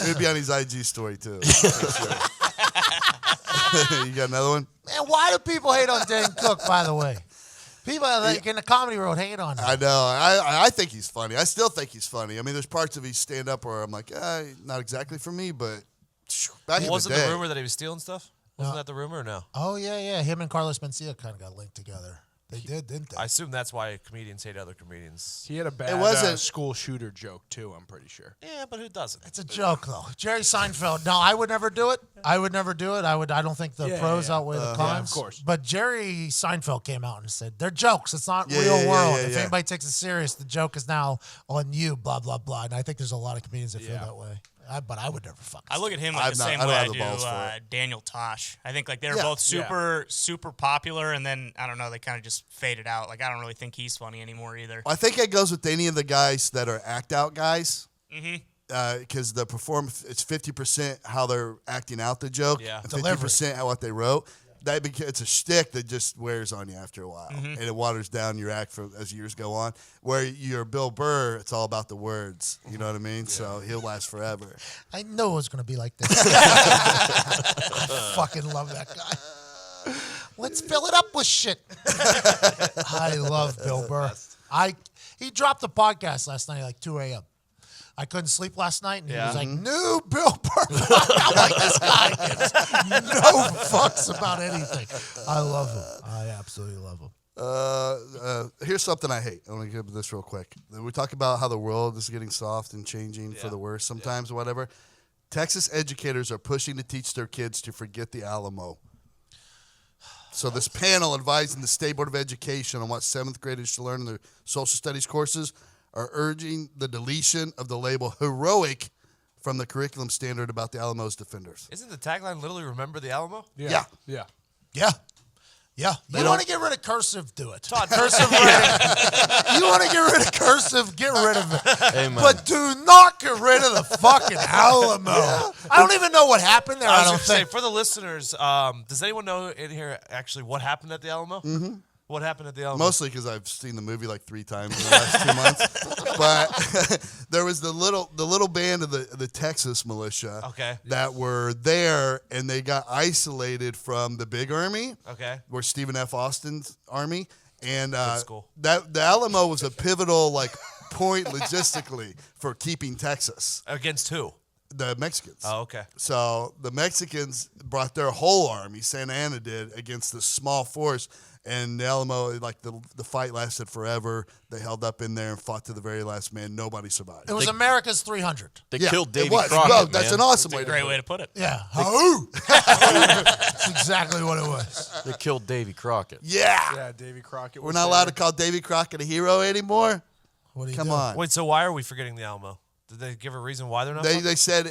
It'd be on his IG story too. You got another one? Man, why do people hate on Dane Cook? By the way, people like in the comedy world hate on him. I know. I think he's funny. I still think he's funny. I mean, there's parts of his stand up where I'm like, not exactly for me, but back in Wasn't the day. the rumor that he was stealing stuff? Wasn't that the rumor or no? Oh yeah. Him and Carlos Mencia kind of got linked together. They did, didn't they? I assume that's why comedians hate other comedians. He had a bad wasn't- school shooter joke, too, I'm pretty sure. Yeah, but who doesn't? It's a joke, though. Jerry Seinfeld. No, I would never do it. I don't think the pros outweigh the cons. of course. But Jerry Seinfeld came out and said, they're jokes. It's not Yeah, real yeah, world. yeah, If yeah. anybody takes it serious, the joke is now on you, blah, blah, blah. And I think there's a lot of comedians that feel that way. But I would never fucking I look at him like I'm the not- same I don't way I have the do balls for it. Daniel Tosh. I think like they're Yeah. both super popular, and then I don't know, they kind of just faded out. Like I don't really think he's funny anymore either. I think it goes with any of the guys that are act out guys. Because the performance, it's 50% how they're acting out the joke, Yeah. and 50% how what they wrote. It's a shtick that just wears on you after a while, and it waters down your act as years go on. Where you're Bill Burr, it's all about the words. You know what I mean? So he'll last forever. I know it was going to be like this. I fucking love that guy. Let's fill it up with shit. I love Bill Burr. He dropped the podcast last night at like 2 a.m. I couldn't sleep last night, and he was like, "New Bill Burr." I'm like, this guy gives no fucks about anything. I love him. I absolutely love him. Here's something I hate. I want to give this real quick. We talk about how the world is getting soft and changing for the worse sometimes, or whatever. Texas educators are pushing to teach their kids to forget the Alamo. So this panel advising the State Board of Education on what 7th graders should learn in their social studies courses are urging the deletion of the label heroic from the curriculum standard about the Alamo's defenders. Isn't the tagline literally "Remember the Alamo"? Yeah. Yeah. Yeah. Yeah. You want to get rid of cursive, do it. Todd, Cursive writing. You want to get rid of cursive, get rid of it. Amen. But do not get rid of the fucking Alamo. I don't even know what happened there. I I was don't going to say, think. for the listeners, does anyone know in here actually what happened at the Alamo? Mm-hmm. What happened at the Alamo? Mostly because I've seen the movie like 3 times in the last 2 months. But there was the little band of the Texas militia that were there, and they got isolated from the big army. Okay. Where Stephen F. Austin's army, and school. that the Alamo was a pivotal point logistically for keeping Texas. Against who? The Mexicans. Oh, okay. So the Mexicans brought their whole army, Santa Anna did, against this small force. And the Alamo, the fight lasted forever. They held up in there and fought to the very last man. Nobody survived. It was America's 300. They killed Davy it was. Crockett, No, that's man. an awesome That's a great way to put it. Yeah. That's exactly what it was. They killed Davy Crockett. Yeah. Yeah, Davy Crockett. We're not allowed to call Davy Crockett a hero anymore. What do you Come do? on. Wait, so why are we forgetting the Alamo? Did they give a reason why they're not? They said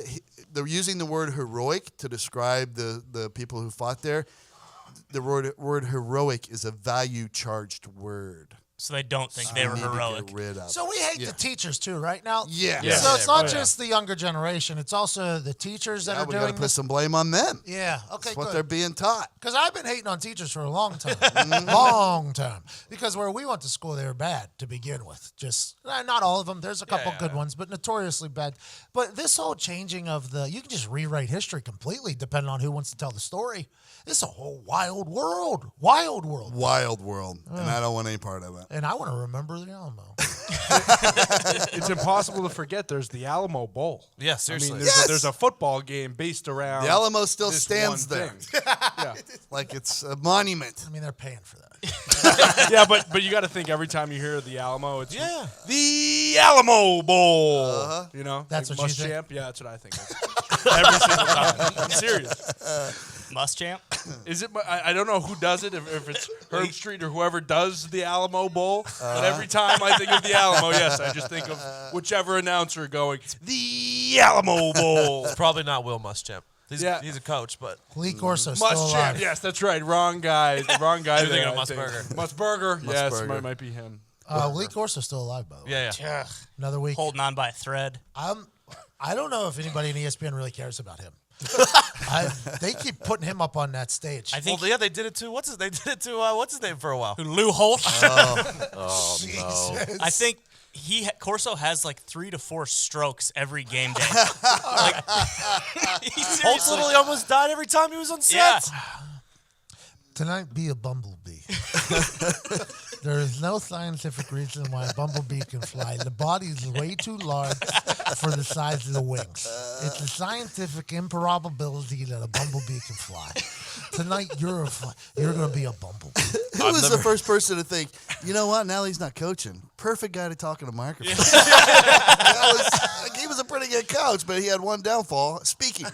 they're using the word heroic to describe the people who fought there. The word heroic is a value-charged word. So they don't think they were heroic. Get rid of. So we hate the teachers too, right now? Yeah. So it's not just the younger generation; it's also the teachers that are we got to doing put this. some blame on them. Yeah. Okay. That's what good. they're being taught. Because I've been hating on teachers for a long time. Long time. Because where we went to school, they were bad to begin with. Just, not all of them. There's a couple good ones, but notoriously bad. But this whole changing of you can just rewrite history completely depending on who wants to tell the story. It's a whole wild world. Wild world. Wild world. And I don't want any part of it. And I want to remember the Alamo. It's impossible to forget. There's the Alamo Bowl. Yeah, seriously. I mean, there's a football game based around The Alamo still this stands one there. thing. Yeah, Like it's a monument. I mean, they're paying for that. yeah, but you got to think every time you hear the Alamo, it's Yeah. the Alamo Bowl. You know, That's like what you think? Muschamp. Yeah, that's what I think. Every single time. I'm serious. Muschamp? Is it? I don't know who does it. If it's Herb Street or whoever does the Alamo Bowl. But every time I think of the Alamo, yes, I just think of whichever announcer going the Alamo Bowl. It's probably not Will Muschamp. He's a coach, but Lee Corso still Muschamp. alive. Yes, that's right. Wrong guy. Wrong guy. You're there, thinking of I think. Musburger. Musburger. Yes, Musburger. might be him. Lee Corso's still alive, by the way. yeah. Another week. Holding on by a thread. I don't know if anybody in ESPN really cares about him. They keep putting him up on that stage. I think Well, yeah, they did it to what's his name for a while. Lou Holtz. Oh, no. I think Corso has like 3 to 4 strokes every game day. He Holtz seriously- literally almost died every time he was on set. Yeah. Tonight, be a bumblebee. There is no scientific reason why a bumblebee can fly. The body is way too large for the size of the wings. It's a scientific improbability that a bumblebee can fly. Tonight, you're going to be a bumblebee. Who was the first person to think, you know what, now he's not coaching. Perfect guy to talk in a microphone. He was a pretty good coach, but he had one downfall, speaking.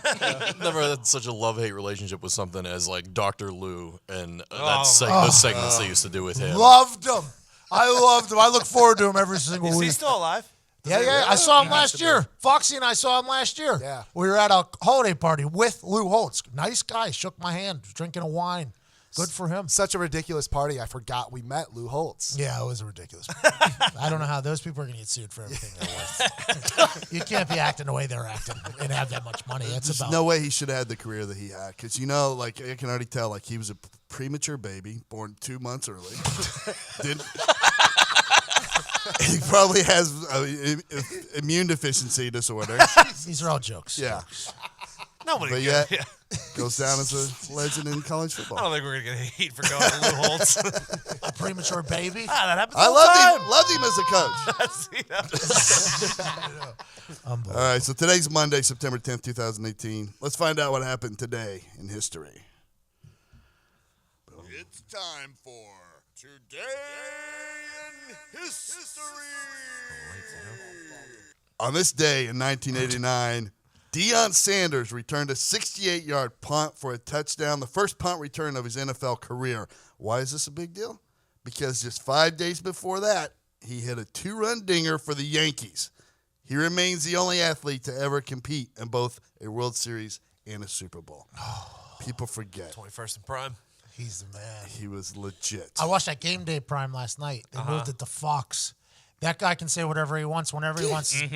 Never had such a love-hate relationship with something as like Dr. Lou and those segments they used to do with him. Loved him. I loved him. I look forward to him every single Is week. he still alive? Yeah. I saw him last year. Foxy and I saw him last year. Yeah. We were at a holiday party with Lou Holtz. Nice guy. Shook my hand. Was drinking a wine. Good for him. Such a ridiculous party. I forgot we met Lou Holtz. Yeah, it was a ridiculous party. I don't know how those people are going to get sued for everything they're worth. You can't be acting the way they're acting and have that much money. That's There's about no way he should have had the career that he had. Because, I can already tell, he was a premature baby, born 2 months early. He probably has an immune deficiency disorder. These are all jokes. Yeah. Nobody. But But yet, goes down as a legend in college I football. don't think we're gonna get heat for going to Lou Holtz. A premature baby. That happens. I all the loved him as a coach. time. All right, so today's Monday, September 10th, 2018. Let's find out what happened today in history. It's time for Today in History. On this day in 1989, Deion Sanders returned a 68-yard punt for a touchdown, the first punt return of his NFL career. Why is this a big deal? Because just 5 days before that, he hit a 2-run dinger for the Yankees. He remains the only athlete to ever compete in both a World Series and a Super Bowl. People forget. 21st and prime. He's the man. He was legit. I watched that Game Day Prime last night. They moved it to Fox. That guy can say whatever he wants, whenever he wants. That's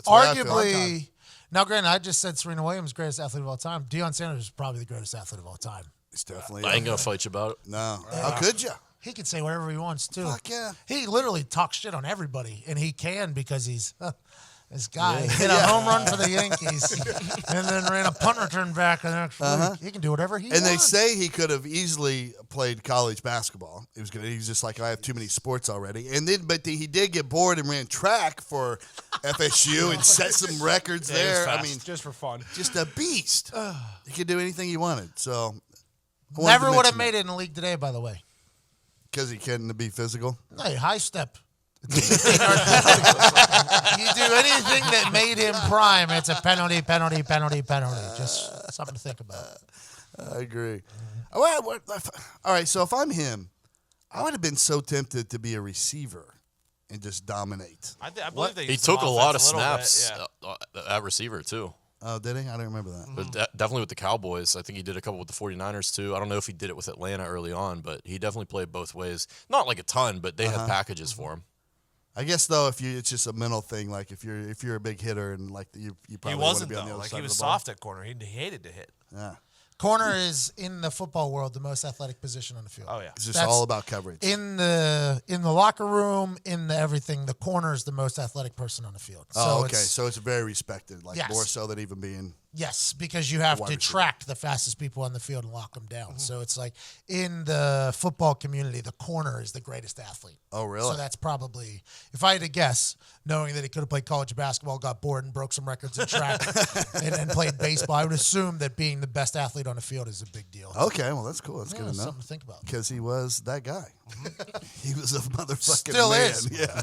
what I feel. Arguably, now granted, I just said Serena Williams, greatest athlete of all time. Deion Sanders is probably the greatest athlete of all time. He's definitely. I ain't gonna fight you about it. No. How could you? He can say whatever he wants, too. Fuck yeah. He literally talks shit on everybody, and he can because he's this guy. Hit a home run for the Yankees and then ran a punt return back the next week. He can do whatever he wants. And they say he could have easily played college basketball. He was just like, I have too many sports already. And then, but he did get bored and ran track for FSU and set some records there. I mean, just for fun. just a beast. He could do anything he wanted. So Never would have made it in the league today, by the way. Because he couldn't be physical. Hey, high step. It's a 15-yard penalty. You do anything that made him prime, it's a penalty. Just something to think about. I agree. All right, so if I'm him, I would have been so tempted to be a receiver and just dominate. I believe they He used some took a lot of offense little bit, snaps yeah. at receiver, too. Oh, did he? I don't remember that. But definitely with the Cowboys. I think he did a couple with the 49ers, too. I don't know if he did it with Atlanta early on, but he definitely played both ways. Not like a ton, but they had packages for him. I guess though, it's just a mental thing. Like if you're a big hitter and like you probably He want to wasn't be on the though. other Like side he of was the ball. soft at corner. He hated to hit. Yeah, Corner is, in the football world, the most athletic position on the field. Oh yeah. it's just That's all about coverage. In the locker room, in the everything, the corner is the most athletic person on the field. Oh, So okay. So it's very respected, like Yes. more so than even being. Yes, because you have wide to receiver. track the fastest people on the field and lock them down. So it's like in the football community, the corner is the greatest athlete. Oh, really? So that's probably, if I had to guess, knowing that he could have played college basketball, got bored and broke some records in track, and played baseball, I would assume that being the best athlete on the field is a big deal. Okay, well that's cool. That's good to know. Something to think about. Because he was that guy. He was a motherfucking Still man. is. Yeah.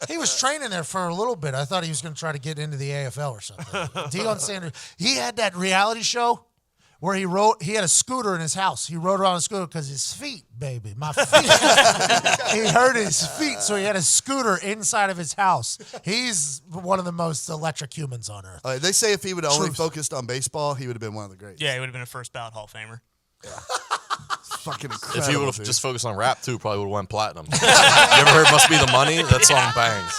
He was training there for a little bit. I thought he was going to try to get into the AFL or something. Deion Sanders, he had that reality show where he had a scooter in his house. He rode around a scooter because his feet, baby, my feet. He hurt his feet, so he had a scooter inside of his house. He's one of the most electric humans on earth. They say if he would have only Truth. focused on baseball, he would have been one of the greats. Yeah, he would have been a first ballot Hall of Famer. Fucking incredible. If he would have dude. just focused on rap, too, probably would have went platinum. You ever heard Must Be the Money? That song bangs.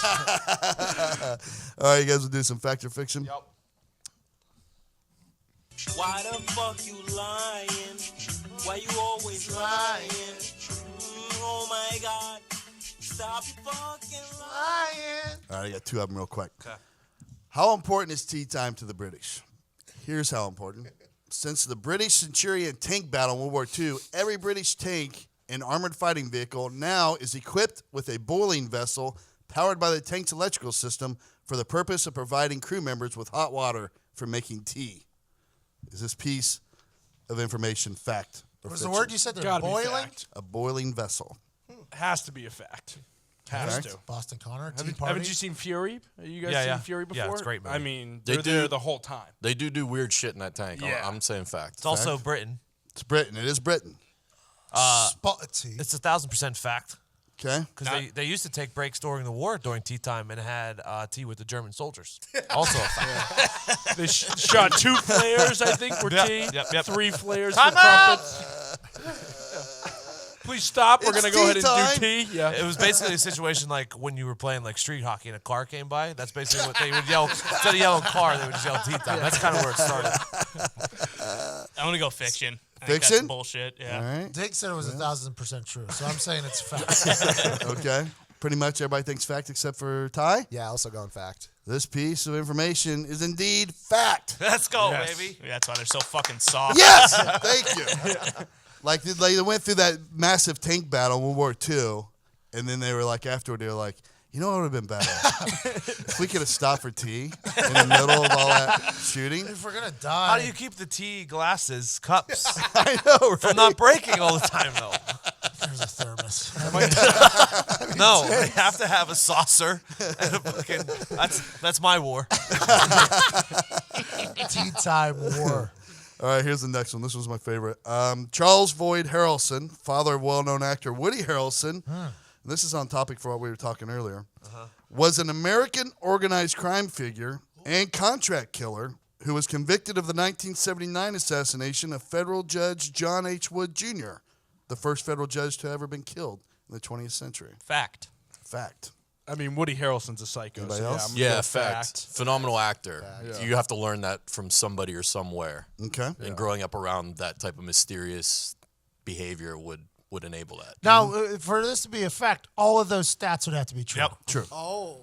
All right, you guys will do some fact or fiction? Yep. Why the fuck you lying? Why you always lying? Oh my God. Stop your fucking lying. All right, I got two of them real quick. Okay. How important is tea time to the British? Here's how important. Since the British Centurion tank battle in World War II, every British tank and armored fighting vehicle now is equipped with a boiling vessel powered by the tank's electrical system for the purpose of providing crew members with hot water for making tea. Is this piece of information fact or What was the fiction? word you said? They're Gotta be boiling? fact. A boiling vessel. Has to be a fact. Has Fact? to. Boston Connor, Tea Haven't Party. you seen Fury? You guys Yeah, seen yeah. Fury before? Yeah, it's a great movie. I mean, They they're there do- the whole time. They do weird shit in that tank. Yeah. I'm saying fact. It's also Britain. It's Britain. It is Britain. Tea. It's 1,000% fact. Okay. Because they used to take breaks during the war during tea time and had tea with the German soldiers. Also a fact. They shot 2 flares, I think, for tea. Yep. 3 flares Time for out! crumpets. Please stop. We're It's going to go ahead tea time. and do tea. Yeah. It was basically a situation like when you were playing like street hockey and a car came by. That's basically what they would yell. Instead of yelling car, they would just yell tea time. That's kind of where it started. I'm gonna go fiction. I think Fiction? That's bullshit. Yeah. All right. Dick said it was 1,000% true, so I'm saying it's fact. Okay. Pretty much everybody thinks fact except for Ty. Yeah, also going fact. This piece of information is indeed fact. Let's go, Yes. baby. Yeah, that's why they're so fucking soft. Yes! Thank you. Like they went through that massive tank battle in World War II, and then they were like, afterward, they were like, you know what would have been better? If we could have stopped for tea in the middle of all that shooting. If we're going to die. How do you keep the tea glasses, cups I know, right? from not breaking all the time, though? There's a thermos. No, they have to have a saucer. And a fucking, that's my war. Tea time war. All right, here's the next one. This was my favorite. Charles Boyd Harrelson, father of well-known actor Woody Harrelson, this is on topic for what we were talking earlier, was an American organized crime figure and contract killer who was convicted of the 1979 assassination of federal judge John H. Wood Jr., the first federal judge to ever been killed in the 20th century. Fact. I mean, Woody Harrelson's a psycho. Anybody So else? I'm gonna Yeah, go fact. Phenomenal actor. You have to learn that from somebody or somewhere. Okay. And growing up around that type of mysterious behavior would enable that. Now, for this to be a fact, all of those stats would have to be true. Yep. True.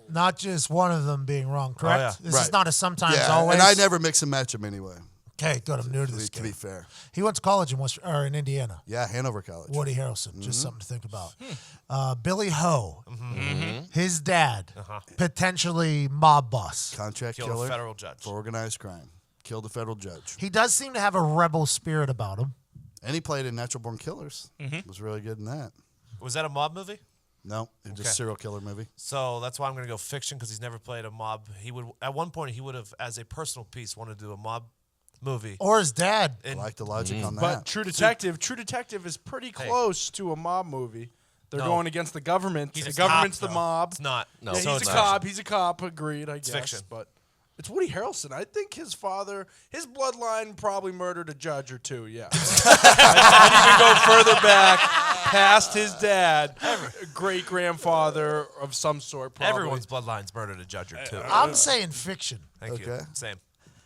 Not just one of them being wrong, correct? yeah. This Right. is not a sometimes Yeah, always. and I never mix and match them anyway, Okay, good. I'm new to this to be game. fair. He went to college in Indiana. Yeah, Hanover College. Woody Harrelson, just something to think about. Billy Ho, his dad, potentially mob boss. Contract Killed killer a federal judge. for organized crime. Killed a federal judge. He does seem to have a rebel spirit about him. And he played in Natural Born Killers. Was really good in that. Was that a mob movie? No, it was just Okay. a serial killer movie. So that's why I'm going to go fiction because he's never played a mob. He would at one point he would have, as a personal piece, wanted to do a mob movie. Or his dad. I like the logic on that. But True Detective is pretty close to a mob movie. They're No. going against the government. He's The a government's cop, the though. mob. It's not. No, Yeah, so he's it's a not. cop. He's a cop. Agreed, I guess. fiction. But it's Woody Harrelson. I think his father, his bloodline probably murdered a judge or two. Yeah. I'd even go further back past his dad, great grandfather of some sort. Probably. Everyone's bloodline's murdered a judge or two. I'm saying fiction. Thank you. Okay. Same.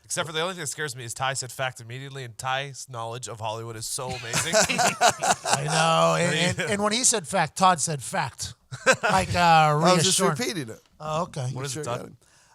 Except for the only thing that scares me is Ty said fact immediately, and Ty's knowledge of Hollywood is so amazing. I know. And when he said fact, Todd said fact. Like I was just reassuring. repeating it. Oh, okay. What is it, Sure Todd?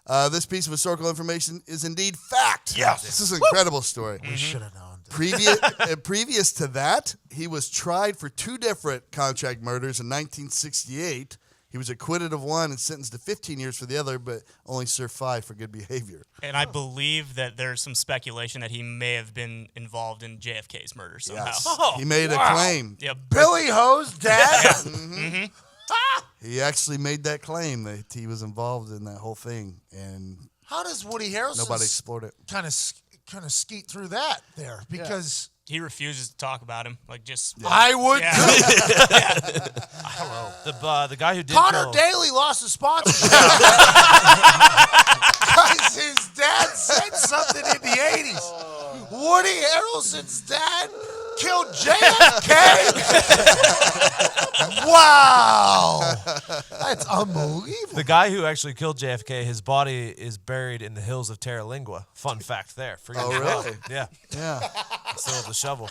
got him. This piece of historical information is indeed fact. Yes. This is an incredible story. We should have known. Previous to that, he was tried for 2 different contract murders in 1968. He was acquitted of one and sentenced to 15 years for the other, but only served 5 for good behavior. And I believe that there's some speculation that he may have been involved in JFK's murder somehow. Yes. He made a claim. Yep. Billy Ho's dad? He actually made that claim that he was involved in that whole thing, and How does Woody Harrelson nobody explored it. kind of skeet through that there? Because He refuses to talk about him. Like, just. I would Yeah. The guy who did Connor kill Daly lost a sponsorship because his dad said something in the 80s. Woody Harrelson's dad killed JFK? Wow. That's unbelievable. the guy who actually killed JFK, his body is buried in the hills of Terra-Lingua. Fun fact there. For you Oh, to know. really? Yeah. Yeah. Still with the shovel.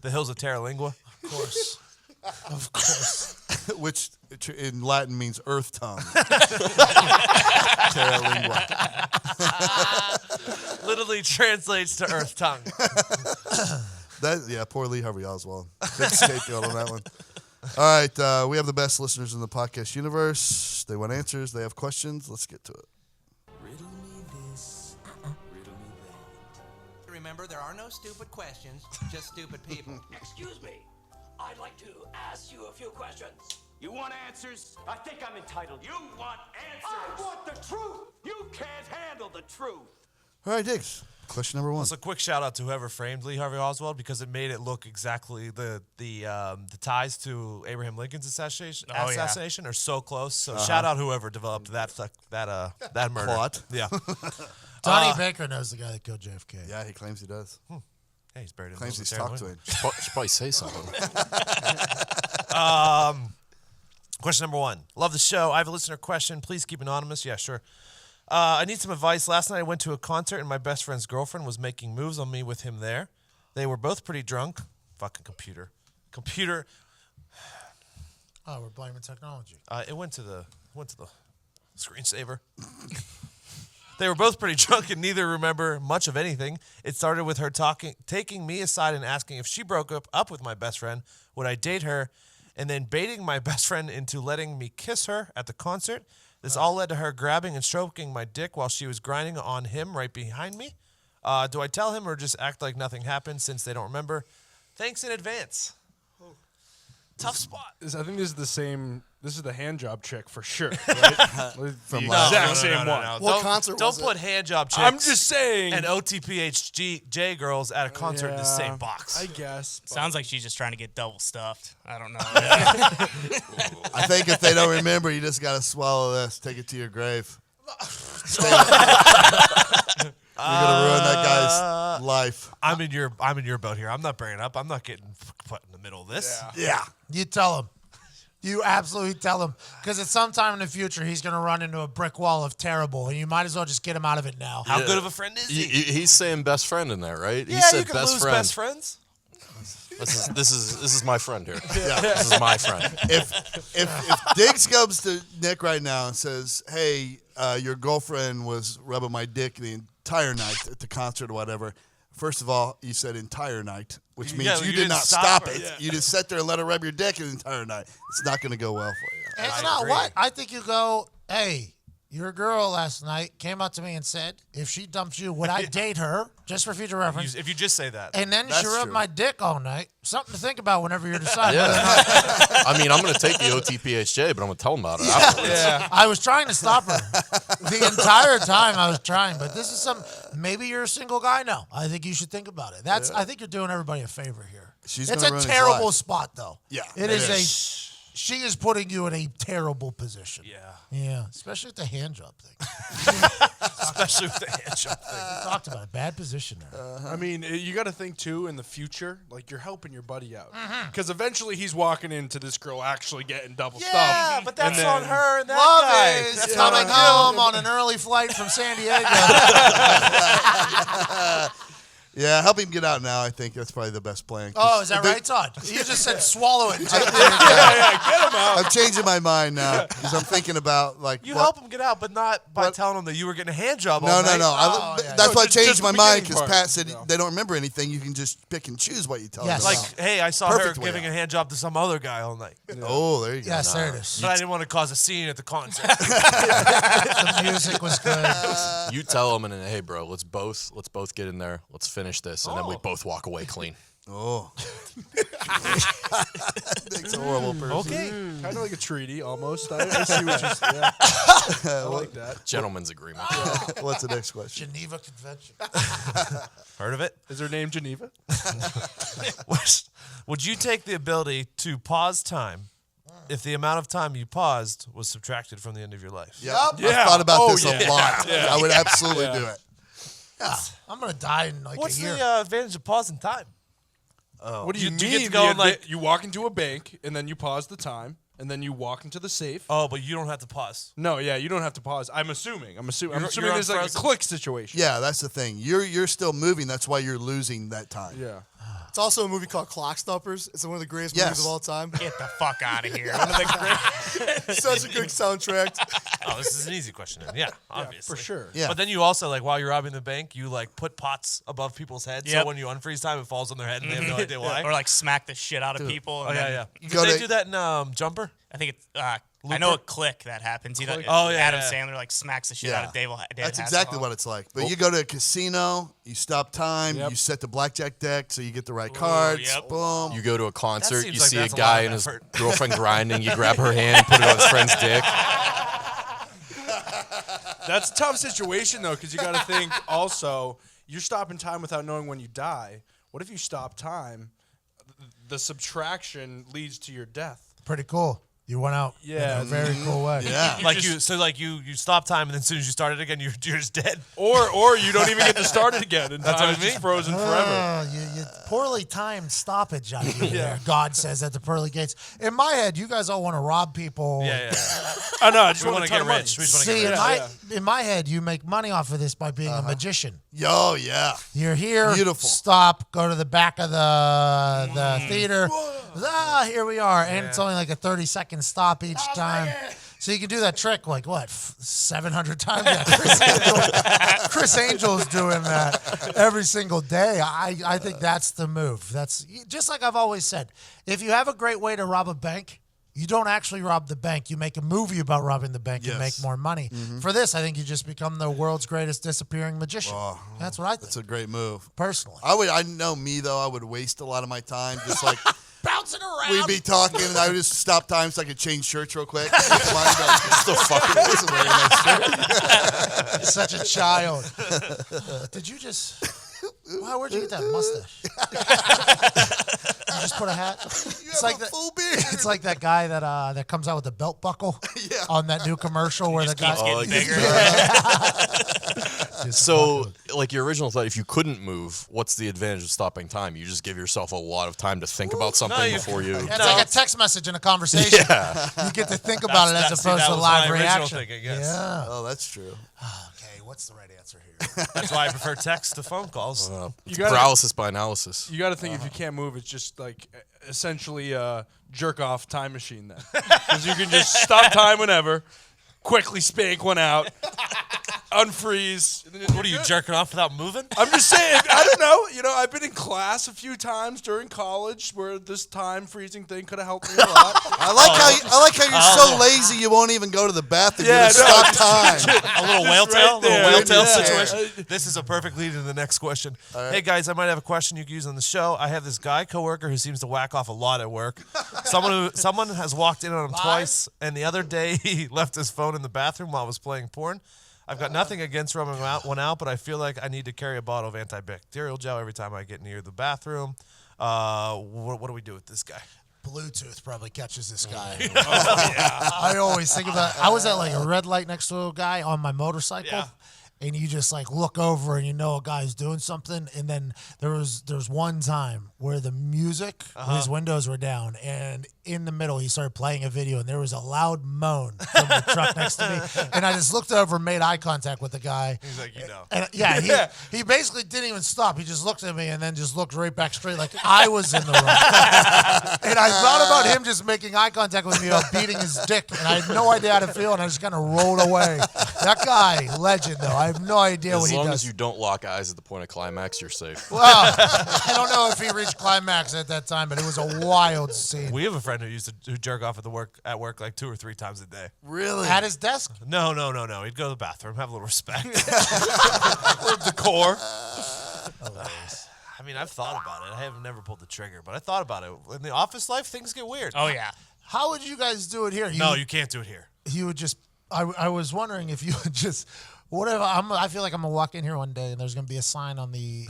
The hills of Terra-Lingua. Of course. Of course. Which in Latin means earth tongue. Terra lingua. Literally translates to earth tongue. Poor Lee Harvey Oswald. Big scapegoat on that one. All right, we have the best listeners in the podcast universe. They want answers. They have questions. Let's get to it. Riddle me this, riddle me that. Remember, there are no stupid questions, just stupid people. Excuse me. I'd like to ask you a few questions. You want answers? I think I'm entitled. You want answers? I want the truth. You can't handle the truth. All right, Diggs. Question number 1. So a quick shout out to whoever framed Lee Harvey Oswald because it made it look exactly the ties to Abraham Lincoln's assassination are so close. So shout out whoever developed that murder. Plot. Yeah. Donnie Baker knows the guy that killed JFK. Yeah, he claims he does. Hey, he's buried in Claims the he's hills of talked to him. Should probably say something. Question number 1. Love the show. I have a listener question. Please keep anonymous. Yeah, sure. I need some advice. Last night I went to a concert and my best friend's girlfriend was making moves on me with him there. They were both pretty drunk. Fucking computer. Oh, we're blaming technology. It went to the screensaver. They were both pretty drunk and neither remember much of anything. It started with her taking me aside and asking if she broke up with my best friend, would I date her, and then baiting my best friend into letting me kiss her at the concert. This all led to her grabbing and stroking my dick while she was grinding on him right behind me. Do I tell him or just act like nothing happened since they don't remember? Thanks in advance. Tough spot. I think this is the same. This is the hand job chick for sure. Right? From the last exact year. same one. What concert Don't was it? put hand job chicks I'm just saying. and OTPHJ girls at a concert in the same box. I guess. but- Sounds like she's just trying to get double stuffed. I don't know. I think if they don't remember, you just got to swallow this. Take it to your grave. You're gonna ruin that guy's life. I'm in your boat here. I'm not bringing it up. I'm not getting put in the middle of this. Yeah. You tell him. You absolutely tell him. Because at some time in the future, he's going to run into a brick wall of terrible, and you might as well just get him out of it now. How good of a friend is he? He's saying best friend in there, right? Yeah, he said you can lose best friends. This is my friend here. Yeah. This is my friend. If Diggs comes to Nick right now and says, "Hey, your girlfriend was rubbing my dick the entire night at the concert or whatever," first of all, you said entire night, which means you did didn't not stop stop her. it. Yeah. You just sat there and let her rub your dick the entire night. It's not going to go well for you. And I not agree. what? I think you go, hey, your girl last night came up to me and said, if she dumped you, would I date her? Just for future reference. If you just say that. And then she That's rubbed true. my dick all night. Something to think about whenever you're deciding. Yeah. whether or not- I mean, I'm going to take the OTPHJ, but I'm going to tell him about it afterwards. I was trying to stop her the entire time. I was trying, but this is maybe you're a single guy now. I think you should think about it. I think you're doing everybody a favor here. She's it's gonna a ruin his terrible life. spot, though. Yeah, it is. She is putting you in a terrible position. Yeah, especially with the hand job thing. Especially with the hand job thing. We talked about it. Bad position there. I mean, you got to think too in the future, like you're helping your buddy out because eventually he's walking into this girl actually getting double stuff. Yeah, but that's and on then- her and that Love guy. is That's coming not on home on an early flight from San Diego. Yeah, help him get out now. I think that's probably the best plan. Oh, is that right, Todd? You just said swallow it. I'm changing my mind now because I'm thinking about like You what- help him get out, but not by telling him that you were getting a hand job all No, night. That's why I just changed the my mind beginning because part, Pat said they don't remember anything. You can just pick and choose what you tell Yes. them. Like, about. hey, I saw Perfect her way giving out. a hand job to some other guy all night. Oh, there you go. Yes, there it is. But I didn't want to cause a scene at the concert. The music was good. You tell him, and then, hey, bro, let's both get in there. Let's finish this, and then we both walk away clean. Oh, Nick's a horrible person. Okay. Kind of like a treaty, almost. I see what you're saying. I like that. Gentleman's agreement. What's the next question? Geneva Convention. Heard of it? Is her name Geneva? Would you take the ability to pause time if the amount of time you paused was subtracted from the end of your life? Yep. Yeah. I've thought about Oh, this yeah. a lot. Yeah. I would absolutely do it. Yeah, I'm gonna die in like What's a year. the advantage of pausing time? What do you Do mean? you get to go and, like- you walk into a bank and then you pause the time and then you walk into the safe. Oh, but you don't have to pause. No, yeah, you don't have to pause. I'm assuming You're there's like a unfrozen. click situation. Yeah, that's the thing. You're still moving. That's why you're losing that time. Yeah. It's also a movie called Clock Stoppers. It's one of the greatest Yes. movies of all time. Get the fuck out of here. One of the great- Such a good soundtrack. Oh, this is an easy question then. Yeah, obviously. For sure. Yeah. But then you also, like, while you're robbing the bank, you, like, put pots above people's heads. Yep. So when you unfreeze time, it falls on their head and they have no idea why. or like smack the shit out of people. Oh, And yeah, then, yeah. You Did go they to- do that in Jumper? I think it's. I know a click that happens. You know, Oh, yeah, Adam yeah. Sandler like smacks the shit Yeah. out of Dave. That's exactly what it's like. But you go to a casino, you stop time, Yep. you set the blackjack deck so you get the right cards. yep. Boom. You go to a concert, seems you like see a that's a lot guy of and his effort. girlfriend grinding. You grab her hand, put it on his friend's dick. That's a tough situation though, because you got to think also you're stopping time without knowing when you die. What if you stop time? The subtraction leads to your death. Pretty cool. You went out Yeah. in a very cool way. Yeah. You stop time and then as soon as you start it again, you're just dead. Or you don't even get to start it again, and That's time what is I just mean. frozen forever. You poorly timed stoppage out here. God says at the pearly gates. In my head, you guys all want to rob people. Yeah. Oh no, I just We want want to to get rich. We just want to See, get rich. in my head, you make money off of this by being a magician. Oh, yeah. You're here. Beautiful. Stop. Go to the back of the theater. Here we are. And it's only like a 30-second stop each time. So you can do that trick like, what, 700 times? Yeah, Chris Angel's doing that every single day. I think that's the move. That's just like I've always said. If you have a great way to rob a bank, you don't actually rob the bank. You make a movie about robbing the bank and make Yes. more money. For this, I think you just become the world's greatest disappearing magician. That's what I think, That's a great move. personally. I know me though, I would waste a lot of my time just like Bouncing around. we'd be talking and I would just stop time so I could change shirts real quick. Still fucking this is a very nice shirt. Such a child. Did you just... Wow, where'd you get that mustache? just put a hat. It's like full beard. It's like that guy that comes out with the belt buckle on that new commercial where the guy keeps getting bigger. So, like your original thought, if you couldn't move, what's the advantage of stopping time? You just give yourself a lot of time to think about something before you. It's like a text message in a conversation. You get to think about it as opposed to live reaction. Yeah. Oh, that's true. Okay, what's the right answer here? That's why I prefer text to phone calls. It's paralysis by analysis. You got to think if you can't move, it's just like essentially a jerk off time machine then, because you can just stop time whenever, quickly spank one out, unfreeze. What are you jerking off without moving? I'm just saying. I don't know. You know, I've been in class a few times during college where this time freezing thing could have helped me a lot. I like how you're so lazy you won't even go to the bathroom. Yeah, you stop time. A little whale tail, Yeah. situation. This is a perfect lead into the next question. Hey guys, I might have a question you can use on the show. I have this guy coworker who seems to whack off a lot at work. Someone has walked in on him twice, and the other day he left his phone in the bathroom while I was playing porn. I've got nothing against rubbing one out, but I feel like I need to carry a bottle of antibacterial gel every time I get near the bathroom. What do we do with this guy? Bluetooth probably catches this guy. I always think about I was at like a red light next to a guy on my motorcycle. And you just like look over and you know a guy's doing something. And then there's one time where the music, his windows were down, and in the middle he started playing a video, and there was a loud moan from the truck next to me. And I just looked over and made eye contact with the guy. He's like, you know. And he basically didn't even stop. He just looked at me and then just looked right back straight like I was in the room. And I thought about him just making eye contact with me while beating his dick, and I had no idea how to feel, and I just kind of rolled away. That guy, legend though. I have no idea what he does. As long as you don't lock eyes at the point of climax, you're safe. Well, I don't know if he reached climax at that time, but it was a wild scene. We have a friend who used to jerk off at work like 2 or 3 times a day. Really? At his desk? No. He'd go to the bathroom, have a little respect. Decor. I mean, I've thought about it. I have never pulled the trigger, but I thought about it. In the office life, things get weird. Oh, yeah. How would you guys do it here? You can't do it here. You would just. I was wondering if you would just. Whatever. I feel like I'm gonna walk in here one day and there's gonna be a sign on the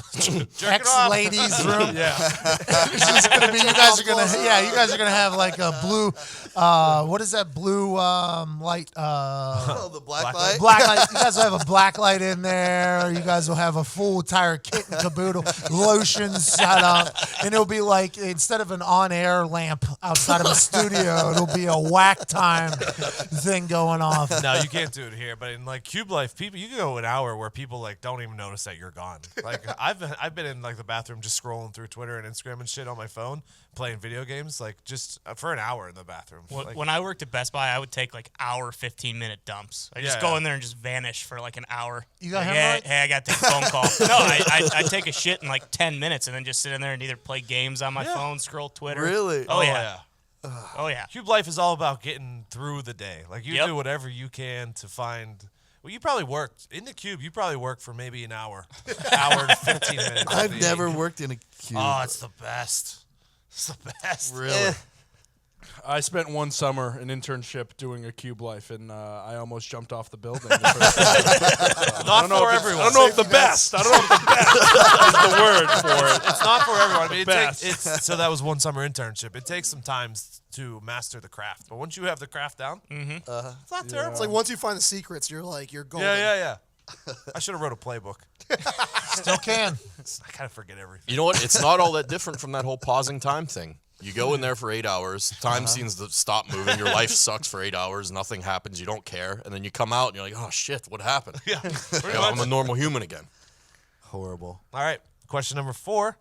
ex-ladies room. Yeah, it's just gonna be you guys are gonna you guys are gonna have like a blue what is that blue light the black light. Black light. You guys will have a black light in there. You guys will have a full entire kit and caboodle, lotion set up, and it'll be like instead of an on-air lamp outside of a studio, it'll be a whack time thing going off. No, you can't do it here. But in like Cube Life, people, you can go an hour where people like don't even notice that you're gone. Like I've been in like the bathroom just scrolling through Twitter and Instagram and shit on my phone, playing video games, like just for an hour in the bathroom. When I worked at Best Buy, I would take like 15-minute dumps. I just go in there and just vanish for like an hour. You got hey, I got to take a phone call. No, I take a shit in like 10 minutes and then just sit in there and either play games on my phone, scroll Twitter. Really? Oh yeah. Oh yeah. Cube Life is all about getting through the day. Like you do whatever you can to find. Well, you probably worked in the Cube. You probably worked for maybe an hour, hour and 15 minutes. I've never worked in a Cube. Oh, it's the best. It's the best. Really? I spent one summer an internship doing a Cube Life, and I almost jumped off the building. The first time. Not for everyone. I don't know if the best. I don't know if the best is the word for it. It's not for everyone. I mean, Best. so that was one summer internship. It takes some time to master the craft, but once you have the craft down, it's not terrible. It's like once you find the secrets, you're golden. Yeah. I should have wrote a playbook. Still can. I kind of forget everything. You know what? It's not all that different from that whole pausing time thing. You go in there for 8 hours, time seems to stop moving, your life sucks for 8 hours, nothing happens, you don't care, and then you come out and you're like, oh shit, what happened? Yeah, I'm a normal human again. Horrible. All right, question number 4.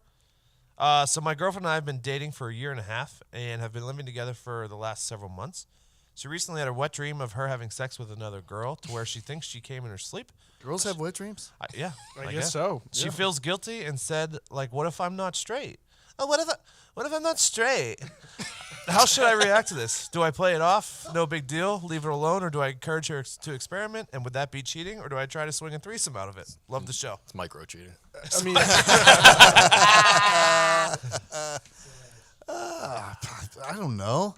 So my girlfriend and I have been dating for a year and a half and have been living together for the last several months. She recently had a wet dream of her having sex with another girl to where she thinks she came in her sleep. Girls have wet dreams? I guess so. She feels guilty and said, like, what if I'm not straight? Oh, what if I'm not straight? How should I react to this? Do I play it off? No big deal. Leave it alone, or do I encourage her to experiment? And would that be cheating, or do I try to swing a threesome out of it? Love the show. It's micro cheating. I mean, I don't know.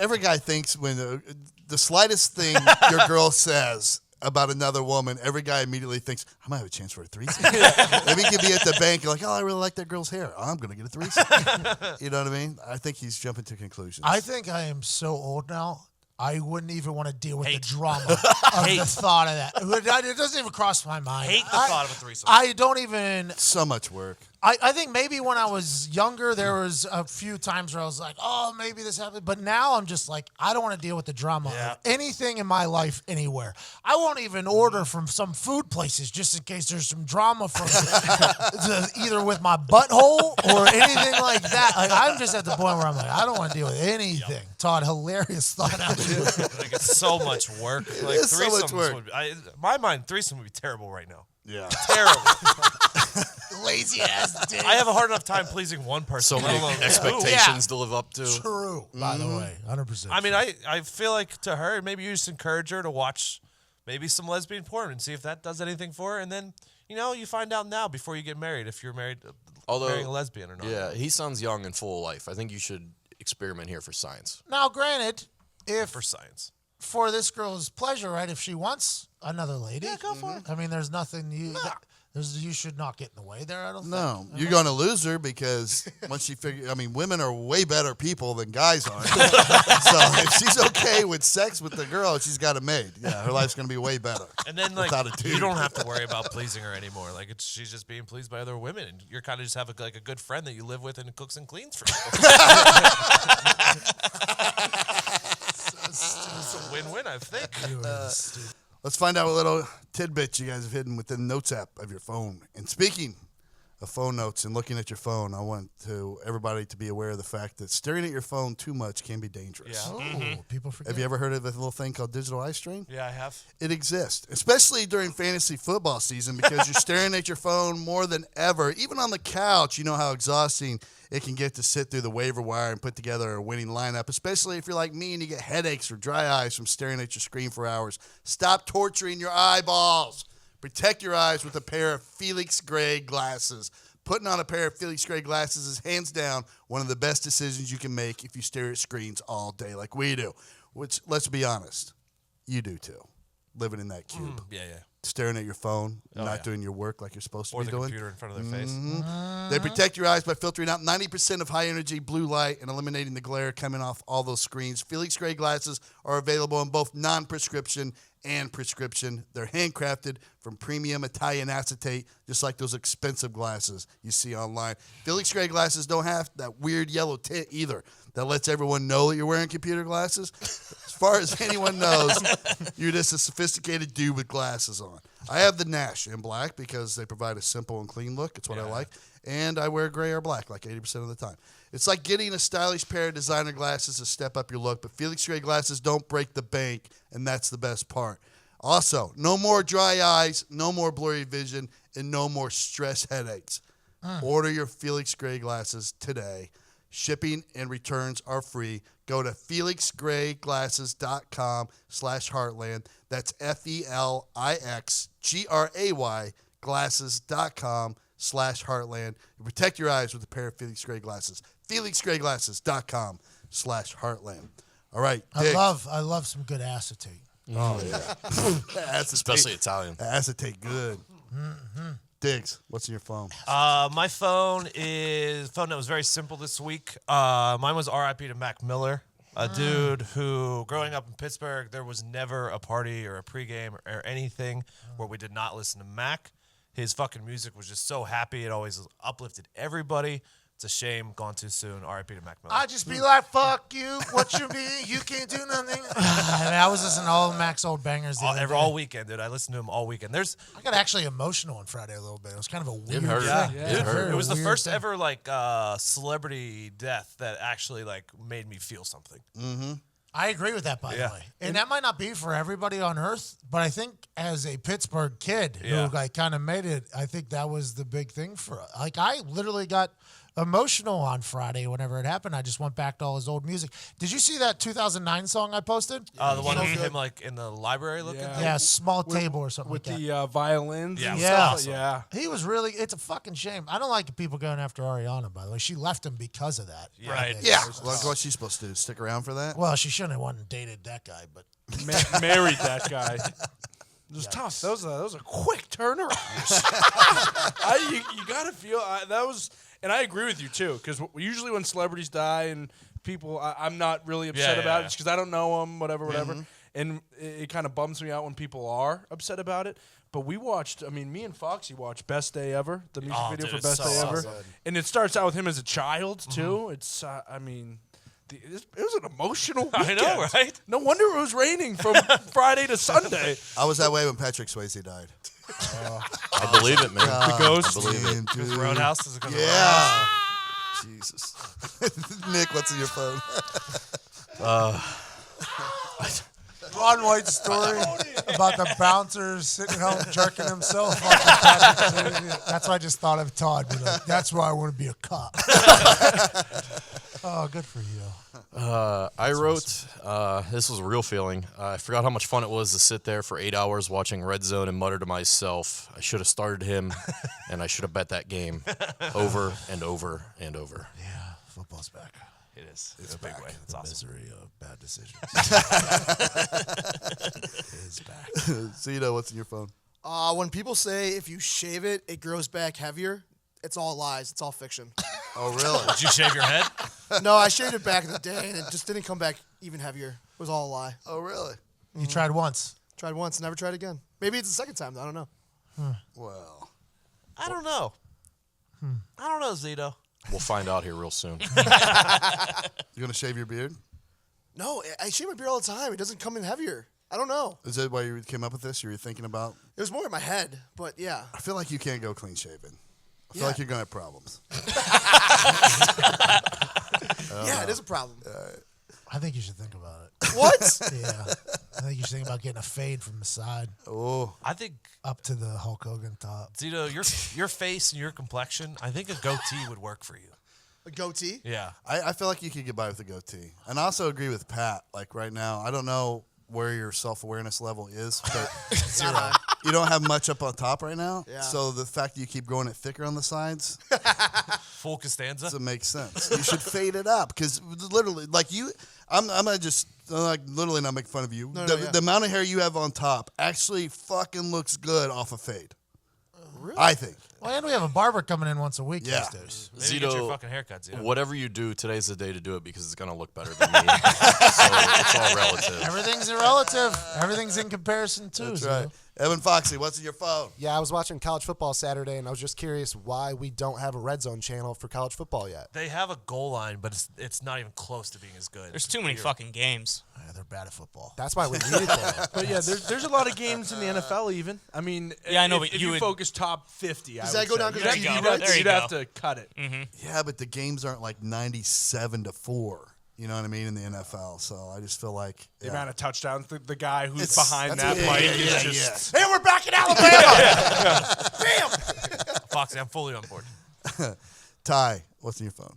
Every guy thinks when the slightest thing your girl says, about another woman, every guy immediately thinks, I might have a chance for a threesome. If he could be at the bank, you're like, oh, I really like that girl's hair. Oh, I'm going to get a threesome. You know what I mean? I think he's jumping to conclusions. I think I am so old now. I wouldn't even want to deal with the drama of the thought of that. It doesn't even cross my mind. Hate the thought of a threesome. I don't even. So much work. I think maybe when I was younger, there was a few times where I was like, oh, maybe this happened. But now I'm just like, I don't want to deal with the drama of anything in my life anywhere. I won't even order from some food places just in case there's some drama from either with my butthole or anything like that. Like, I'm just at the point where I'm like, I don't want to deal with anything. Todd, hilarious thought out here. Like, it's so much work. Like, is so much work. Would be, my mind, threesome would be terrible right now. Yeah. Terrible. Lazy ass dick. I have a hard enough time pleasing one person. So many expectations to live up to. True, by the way, 100%. I mean, I feel like to her, maybe you just encourage her to watch maybe some lesbian porn and see if that does anything for her. And then, you find out now before you get married if you're marrying a lesbian or not. Yeah, he sounds young and full of life. I think you should experiment here for science. Now, granted, if for science. For this girl's pleasure, right? If she wants another lady, yeah, go for it. I mean, there's nothing you should not get in the way there. I don't think. No, you're going to lose her because once she figure, I mean, women are way better people than guys are. So if she's okay with sex with the girl, she's got it made. Yeah, her life's going to be way better. And then you don't have to worry about pleasing her anymore. Like she's just being pleased by other women, and you're kind of just have a good friend that you live with and cooks and cleans for you. It's a win-win, I think. Let's find out what little tidbits you guys have hidden within the Notes app of your phone. And speaking of phone notes and looking at your phone, I want everybody to be aware of the fact that staring at your phone too much can be dangerous. Yeah. People forget. Have you ever heard of a little thing called digital eye strain? Yeah, I have. It exists, especially during fantasy football season because you're staring at your phone more than ever. Even on the couch, you know how exhausting it can get to sit through the waiver wire and put together a winning lineup, especially if you're like me and you get headaches or dry eyes from staring at your screen for hours. Stop torturing your eyeballs. Protect your eyes with a pair of Felix Gray glasses. Putting on a pair of Felix Gray glasses is hands down one of the best decisions you can make if you stare at screens all day like we do, which, let's be honest, you do too, living in that cube. Yeah. Staring at your phone, not doing your work like you're supposed to or be doing. Or the computer in front of their face. They protect your eyes by filtering out 90% of high-energy blue light and eliminating the glare coming off all those screens. Felix Gray glasses are available in both non-prescription and prescription. They're handcrafted from premium Italian acetate, just like those expensive glasses you see online. Felix Gray glasses don't have that weird yellow tint either that lets everyone know that you're wearing computer glasses. As far as anyone knows, you're just a sophisticated dude with glasses on. I have the Nash in black because they provide a simple and clean look. It's what I like. And I wear gray or black like 80% of the time. It's like getting a stylish pair of designer glasses to step up your look, but Felix Gray glasses don't break the bank, and that's the best part. Also, no more dry eyes, no more blurry vision, and no more stress headaches. Order your Felix Gray glasses today. Shipping and returns are free. Go to felixgrayglasses.com/heartland. That's FELIXGRAY glasses.com/heartland. Protect your eyes with a pair of Felix Gray glasses. felixgrayglasses.com/heartland. All right, Diggs. I love some good acetate. Oh yeah, acetate, Especially Italian. Acetate good. Diggs, what's in your phone? My phone that was very simple this week. Mine was R.I.P. to Mac Miller, a dude who, growing up in Pittsburgh, there was never a party or a pregame or anything where we did not listen to Mac. His fucking music was just so happy. It always uplifted everybody. It's a shame, gone too soon. R.I.P. to Mac Miller. I just be like, fuck you. What you mean? You can't do nothing. I was listening to all of Mac's old bangers all weekend, dude. I listened to him all weekend. I got actually emotional on Friday a little bit. It was kind of a weird thing. It was the first ever celebrity death that actually made me feel something. Mm-hmm. I agree with that, by the way. And that might not be for everybody on earth, but I think as a Pittsburgh kid who kind of made it, I think that was the big thing for us. I literally got emotional on Friday whenever it happened. I just went back to all his old music. Did you see that 2009 song I posted? The one with him in the library looking? Yeah, small table or something with like that. With the violins and stuff. Awesome. Yeah. He was really, it's a fucking shame. I don't like people going after Ariana, by the way. She left him because of that. Right. Yeah. What's she supposed to do? Stick around for that? Well, she shouldn't have went and dated that guy, but. Married that guy. It was tough. That was a quick turnaround. You got to feel that was, and I agree with you too, because usually when celebrities die and people, I'm not really upset about it because I don't know them, whatever. And it kind of bums me out when people are upset about it. But we watched, me and Foxy watched Best Day Ever, the music video for Best Day Ever. And it starts out with him as a child, too. It's, it was an emotional weekend. I know, right? No wonder it was raining from Friday to Sunday. I was that way when Patrick Swayze died. I believe it, man. The ghost. I believe it. Because Roadhouse is a good Yeah. Jesus. Nick, what's in your phone? Ron White story about the bouncer sitting home jerking himself. That's why I just thought of Todd. Be like, that's why I want to be a cop. Oh, good for you. I wrote, this was a real feeling. I forgot how much fun it was to sit there for 8 hours watching Red Zone and mutter to myself, I should have started him, and I should have bet that game over and over and over. Yeah, football's back. It is. It's a big way. It's awesome. Misery of bad decisions. is back. Zito, what's in your phone? When people say if you shave it, it grows back heavier, it's all lies. It's all fiction. Oh, really? Did you shave your head? No, I shaved it back in the day, and it just didn't come back even heavier. It was all a lie. Oh, really? You tried once. Tried once, never tried again. Maybe it's the second time. I don't know. Well. I don't know. I don't know, Zito. We'll find out here real soon. You going to shave your beard? No, I shave my beard all the time. It doesn't come in heavier. I don't know. Is that why you came up with this? You were thinking about? It was more in my head, but yeah. I feel like you can't go clean shaven. I feel like you're going to have problems. Yeah, it is a problem. I think you should think about it. What? Yeah. I think you should think about getting a fade from the side Oh. I think, up to the Hulk Hogan top. Zito, your face and your complexion, I think a goatee would work for you. A goatee? Yeah. I feel like you could get by with a goatee. And I also agree with Pat. Like right now, I don't know where your self-awareness level is, but you don't have much up on top right now. Yeah. So the fact that you keep growing it thicker on the sides Full Costanza? doesn't make sense. You should fade it up because literally, like I'm gonna just literally not make fun of you. The amount of hair you have on top actually fucking looks good off a fade. Really? I think. Well, and we have a barber coming in once a week Yeah. these days. Maybe get your fucking haircut, Zito. Whatever you do, today's the day to do it because it's going to look better than me. So it's all relative. Everything's relative. Everything's in comparison, too. That's so. right. Evan Foxy, what's in your phone? Yeah, I was watching college football Saturday, and I was just curious why we don't have a Red Zone channel for college football yet. They have a goal line, but it's not even close to being as good. There's too many fucking games. Yeah, they're bad at football. That's why we need it there. But yeah, there's a lot of games in the NFL even. I mean, Yeah, I know, if, but if you you would- focus top 50, Does I that would go down say. to the There you TV go. rights? There you You'd go. have to cut it. Yeah, but the games aren't like 97-4. You know what I mean in the NFL. So I just feel like The amount of touchdowns, the guy who's It's- behind that's that it. mic Yeah, is yeah, just. Hey, we're back in Alabama! Foxy, I'm fully on board. Ty, what's in your phone?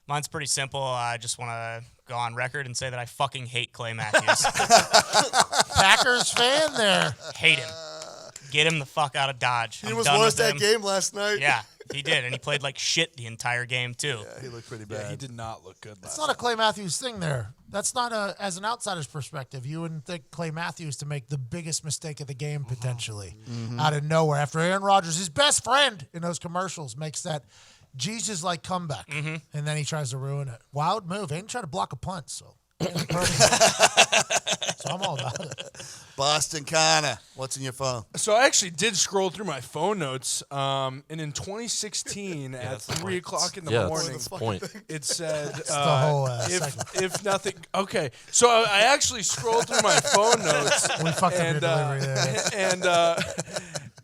Mine's pretty simple. I just want to go on record and say that I fucking hate Clay Matthews. Packers fan there. Hate him. Get him the fuck out of Dodge. He I'm was done worse with that him. game last night. Yeah, he did, and he played like shit the entire game too. Yeah, he looked pretty bad. Yeah, he did not look good It's last not a Clay Matthews thing there. That's not as an outsider's perspective. You wouldn't think Clay Matthews to make the biggest mistake of the game potentially out of nowhere after Aaron Rodgers, his best friend in those commercials, makes that Jesus-like comeback, and then he tries to ruin it. Wild move. He didn't try to block a punt, so. So I'm all about it. Boston Connor, what's in your phone? So I actually did scroll through my phone notes, and in 2016 at 3 o'clock in the morning, that's the point. it said, the whole if nothing, okay. So I actually scrolled through my phone notes. We fucked up your delivery there. And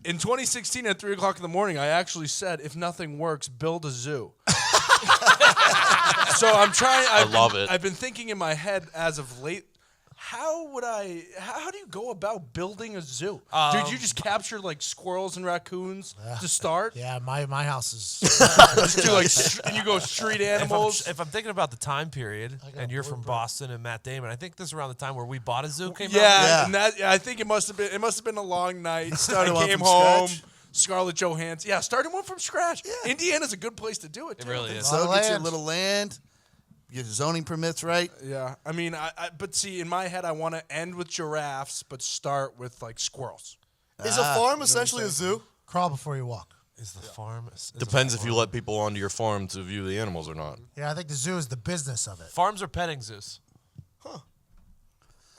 in 2016 at 3 o'clock in the morning, I actually said, if nothing works, build a zoo. So I'm trying. I love it. I've been thinking in my head as of late. How do you go about building a zoo? Dude, you just capture like squirrels and raccoons to start? Yeah, my house is. Just do like and you go street animals. If I'm thinking about the time period, and you're from Boston and Matt Damon, I think this is around the time where We Bought a Zoo came out. Yeah, and that I think it must have been a long night. Started one I came from home. scratch? Scarlett Johansson. Yeah, starting one from scratch. Yeah. Indiana's a good place to do it. It too. really is. So Lot of get you a land. little land, get your zoning permits right. Yeah, I mean, but see, in my head, I want to end with giraffes, but start with like squirrels. Is a farm essentially a zoo? Crawl before you walk. Is the farm? Is Depends if you let people onto your farm to view the animals or not. Yeah, I think the zoo is the business of it. Farms are petting zoos.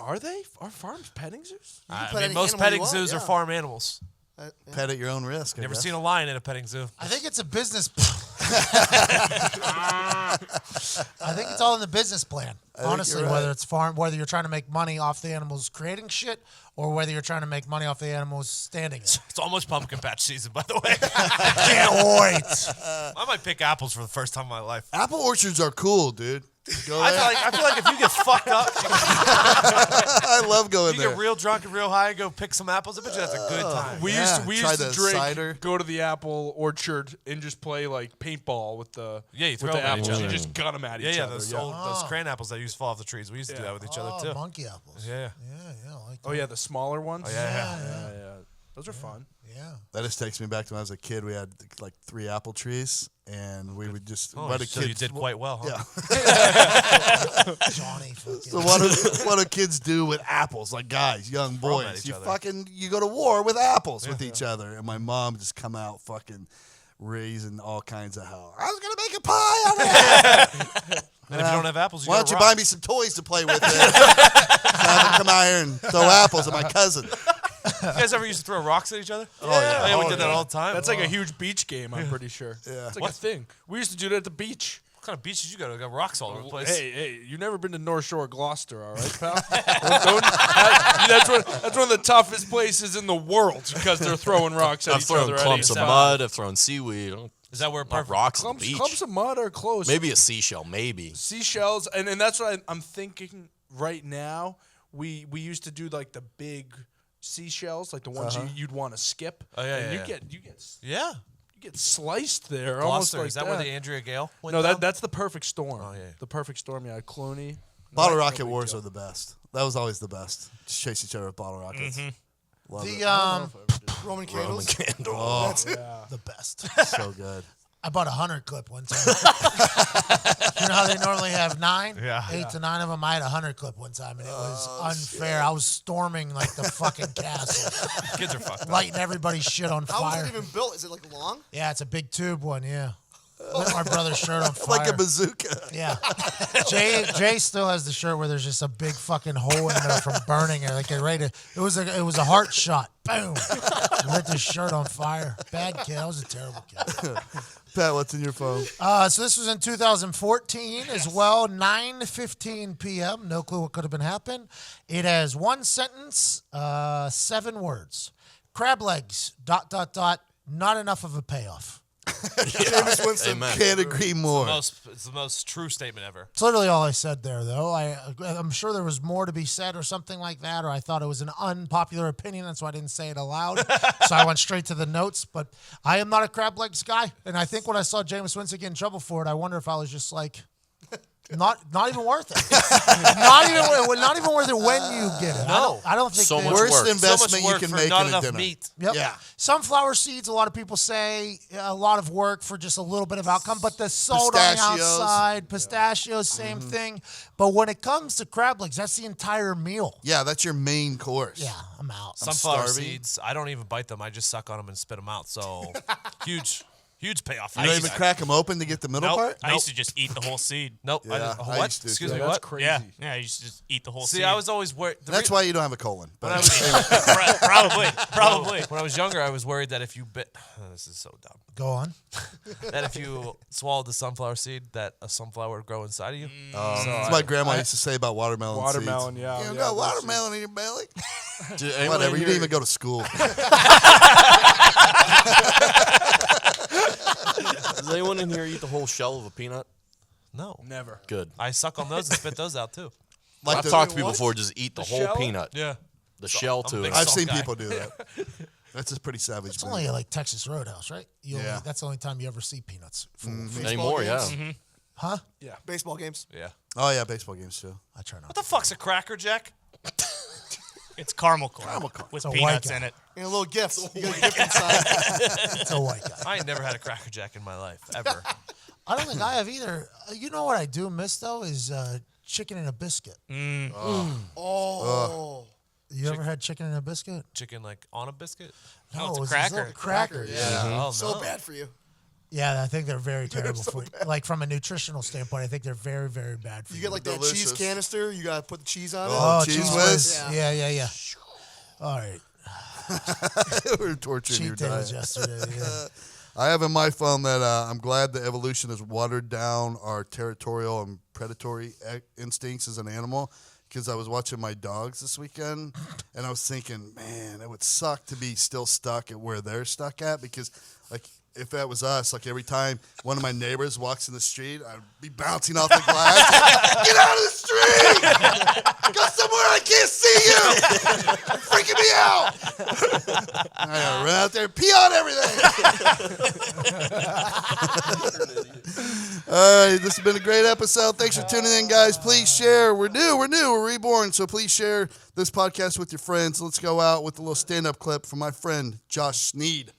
Are they? Are farms petting zoos? I pet mean, any most animal petting you want, zoos are yeah. farm animals. Pet at your own risk. I Never guess. seen a lion in a petting zoo. I think it's a business. I think it's all in the business plan. Honestly, you're whether right. it's farm, whether you're trying to make money off the animals creating shit, or whether you're trying to make money off the animals standing it. It's almost pumpkin patch season, by the way. Can't wait. I might pick apples for the first time in my life. Apple orchards are cool, dude. Go I there. feel like if you get fucked up, I love going you there. get real drunk and real high and go pick some apples. I bet you that's a good time. We Yeah, used try to the drink, cider. go to the apple orchard, and just play like paintball with the Yeah, you throw with the them at each apples. You other. just gun them at Yeah, each yeah, other. those yeah. old those crayon apples that used to fall off the trees. We used to do that with each other too. Monkey apples. Yeah. Yeah, I like that. Oh yeah, the smaller ones. Oh, yeah. yeah. Those are fun. Yeah. That just takes me back to when I was a kid. We had like 3 apple trees, and we would just. Oh, what a so kid, you did quite well, huh? Yeah. Johnny fucking. So what do kids do with apples? Like guys, young Throw 'em at boys, each you other. fucking go to war with apples with each other. And my mom just come out fucking raising all kinds of hell. I was gonna make a pie out of it. And if you don't have apples, you Why got don't you rock. buy me some toys to play with? Have them come out here and throw apples at my cousin. You guys ever used to throw rocks at each other? Oh, yeah. Oh, yeah, we Oh, did that yeah. all the time. That's like a huge beach game. I'm pretty sure. Yeah. It's like a thing. We used to do that at the beach. What kind of beach did you go to? Got rocks all over the place. Hey, you never been to North Shore, Gloucester, all right, pal? That's one of the toughest places in the world because they're throwing rocks at I've each thrown other. clumps of at mud. I've thrown seaweed. Is that where Not perfect rocks on the beach? Clumps of mud are close. Maybe a seashell. Maybe. Seashells, and that's what I'm thinking right now. We used to do like the big seashells, like the ones you'd want to skip. Oh, yeah, and yeah, you Yeah. get sliced there almost Gloucester, like is that where the Andrea Gale went No, down? that's the perfect storm. Oh, yeah. The perfect storm. Yeah, Clooney. Bottle No rocket big wars deal. are the best. That was always the best. Just chase each other with bottle rockets. Love it. The Roman candles. Oh, the best. so good. I bought a 100 clip one time. You know how they normally have 9? Yeah. 8 to 9 of them. I had a 100 clip one time, and it was unfair. I was storming like the fucking castle, Kids are fucked up. lighting everybody's shit on How is fire. it even built? Is it like long? Yeah, it's a big tube one, yeah. Lit my brother's shirt on fire. Like a bazooka. Yeah. Jay still has the shirt where there's just a big fucking hole in there from burning it. Like it was a heart shot. Boom. Lit the shirt on fire. Bad kid. I was a terrible kid. Pat, what's in your phone? So this was in 2014 as well, 9:15 p.m. No clue what could have been happening. It has one sentence, 7 words. Crab legs, ... Not enough of a payoff. Jameis Winston. Amen. Can't agree more. It's the most true statement ever. It's literally all I said there, though. I'm sure there was more to be said or something like that, or I thought it was an unpopular opinion. That's why I didn't say it aloud. So I went straight to the notes. But I am not a crab legs guy. And I think when I saw Jameis Winston get in trouble for it, I wonder if I was just like, not even worth it. not even worth it when you get it. No. I don't think So they- much Worst work. investment you work can for make not in a enough dinner. meat. Yep. Yeah. Sunflower seeds, a lot of people say a lot of work for just a little bit of outcome, but the salt on the Pistachios. outside, pistachios, same thing. But when it comes to crab legs, that's the entire meal. Yeah, that's your main course. Yeah, I'm out. Sunflower starving. seeds, I don't even bite them. I just suck on them and spit them out. So huge payoff. You don't even crack them open to get the middle Nope. part? I used to just eat the whole seed. Nope. Yeah, I what? used to, Excuse too. me, That's what? crazy. Yeah, I used to just eat the whole See, seed. I was always worried. That's why you don't have a colon. When I But was, probably. when I was younger, I was worried that if you bit, this is so dumb, Go on. that if you swallowed the sunflower seed, that a sunflower would grow inside of you. that's what my grandma used to say about watermelon Watermelon, seeds. yeah. You yeah, got those watermelon in your belly? Did anyone Whatever. in You here- didn't even go to school. Does anyone in here eat the whole shell of a peanut? No, Never. Good. I suck on those and spit those out too. Like I've the- talked to people before. Just eat the whole shell? peanut. Yeah. The shell I'm a too. big I've salt seen guy. people do that. That's a pretty savage. It's move. only like Texas Roadhouse, right? Yeah. That's the only time you ever see peanuts. Anymore, yeah. games. Huh? Baseball games. Yeah. Oh yeah, baseball games too. I try not. What the fuck's a Cracker Jack? It's caramel corn with It's a white peanuts guy. in it. And a little gift. You got a gift inside. It's a white guy. I ain't never had a Cracker Jack in my life ever. I don't think I have either. You know what I do miss though is chicken and a biscuit. Oh. You ever had chicken in a biscuit? Chicken like on a biscuit? No, it's a it was cracker. these little crackers. Yeah. Oh, So no. bad for you. Yeah, I think they're very terrible for you. Like from a nutritional standpoint, I think they're very, very bad for you. You get like that cheese canister. You gotta put the cheese on it. Oh, cheese Cheese whiz. Whiz? Yeah. All right. We're torturing your Cheat day was diet. yesterday. Yeah. I have in my phone that I'm glad the evolution has watered down our territorial and predatory instincts as an animal. Because I was watching my dogs this weekend, and I was thinking, man, it would suck to be still stuck at where they're stuck at. Because, like, if that was us, like every time one of my neighbors walks in the street, I'd be bouncing off the glass. Get out of the street! Go somewhere I can't see you! You're freaking me out! I gotta run out there and pee on everything. All right, this has been a great episode. Thanks for tuning in, guys. Please share. We're new, we're reborn. So please share this podcast with your friends. Let's go out with a little stand-up clip from my friend Josh Sneed.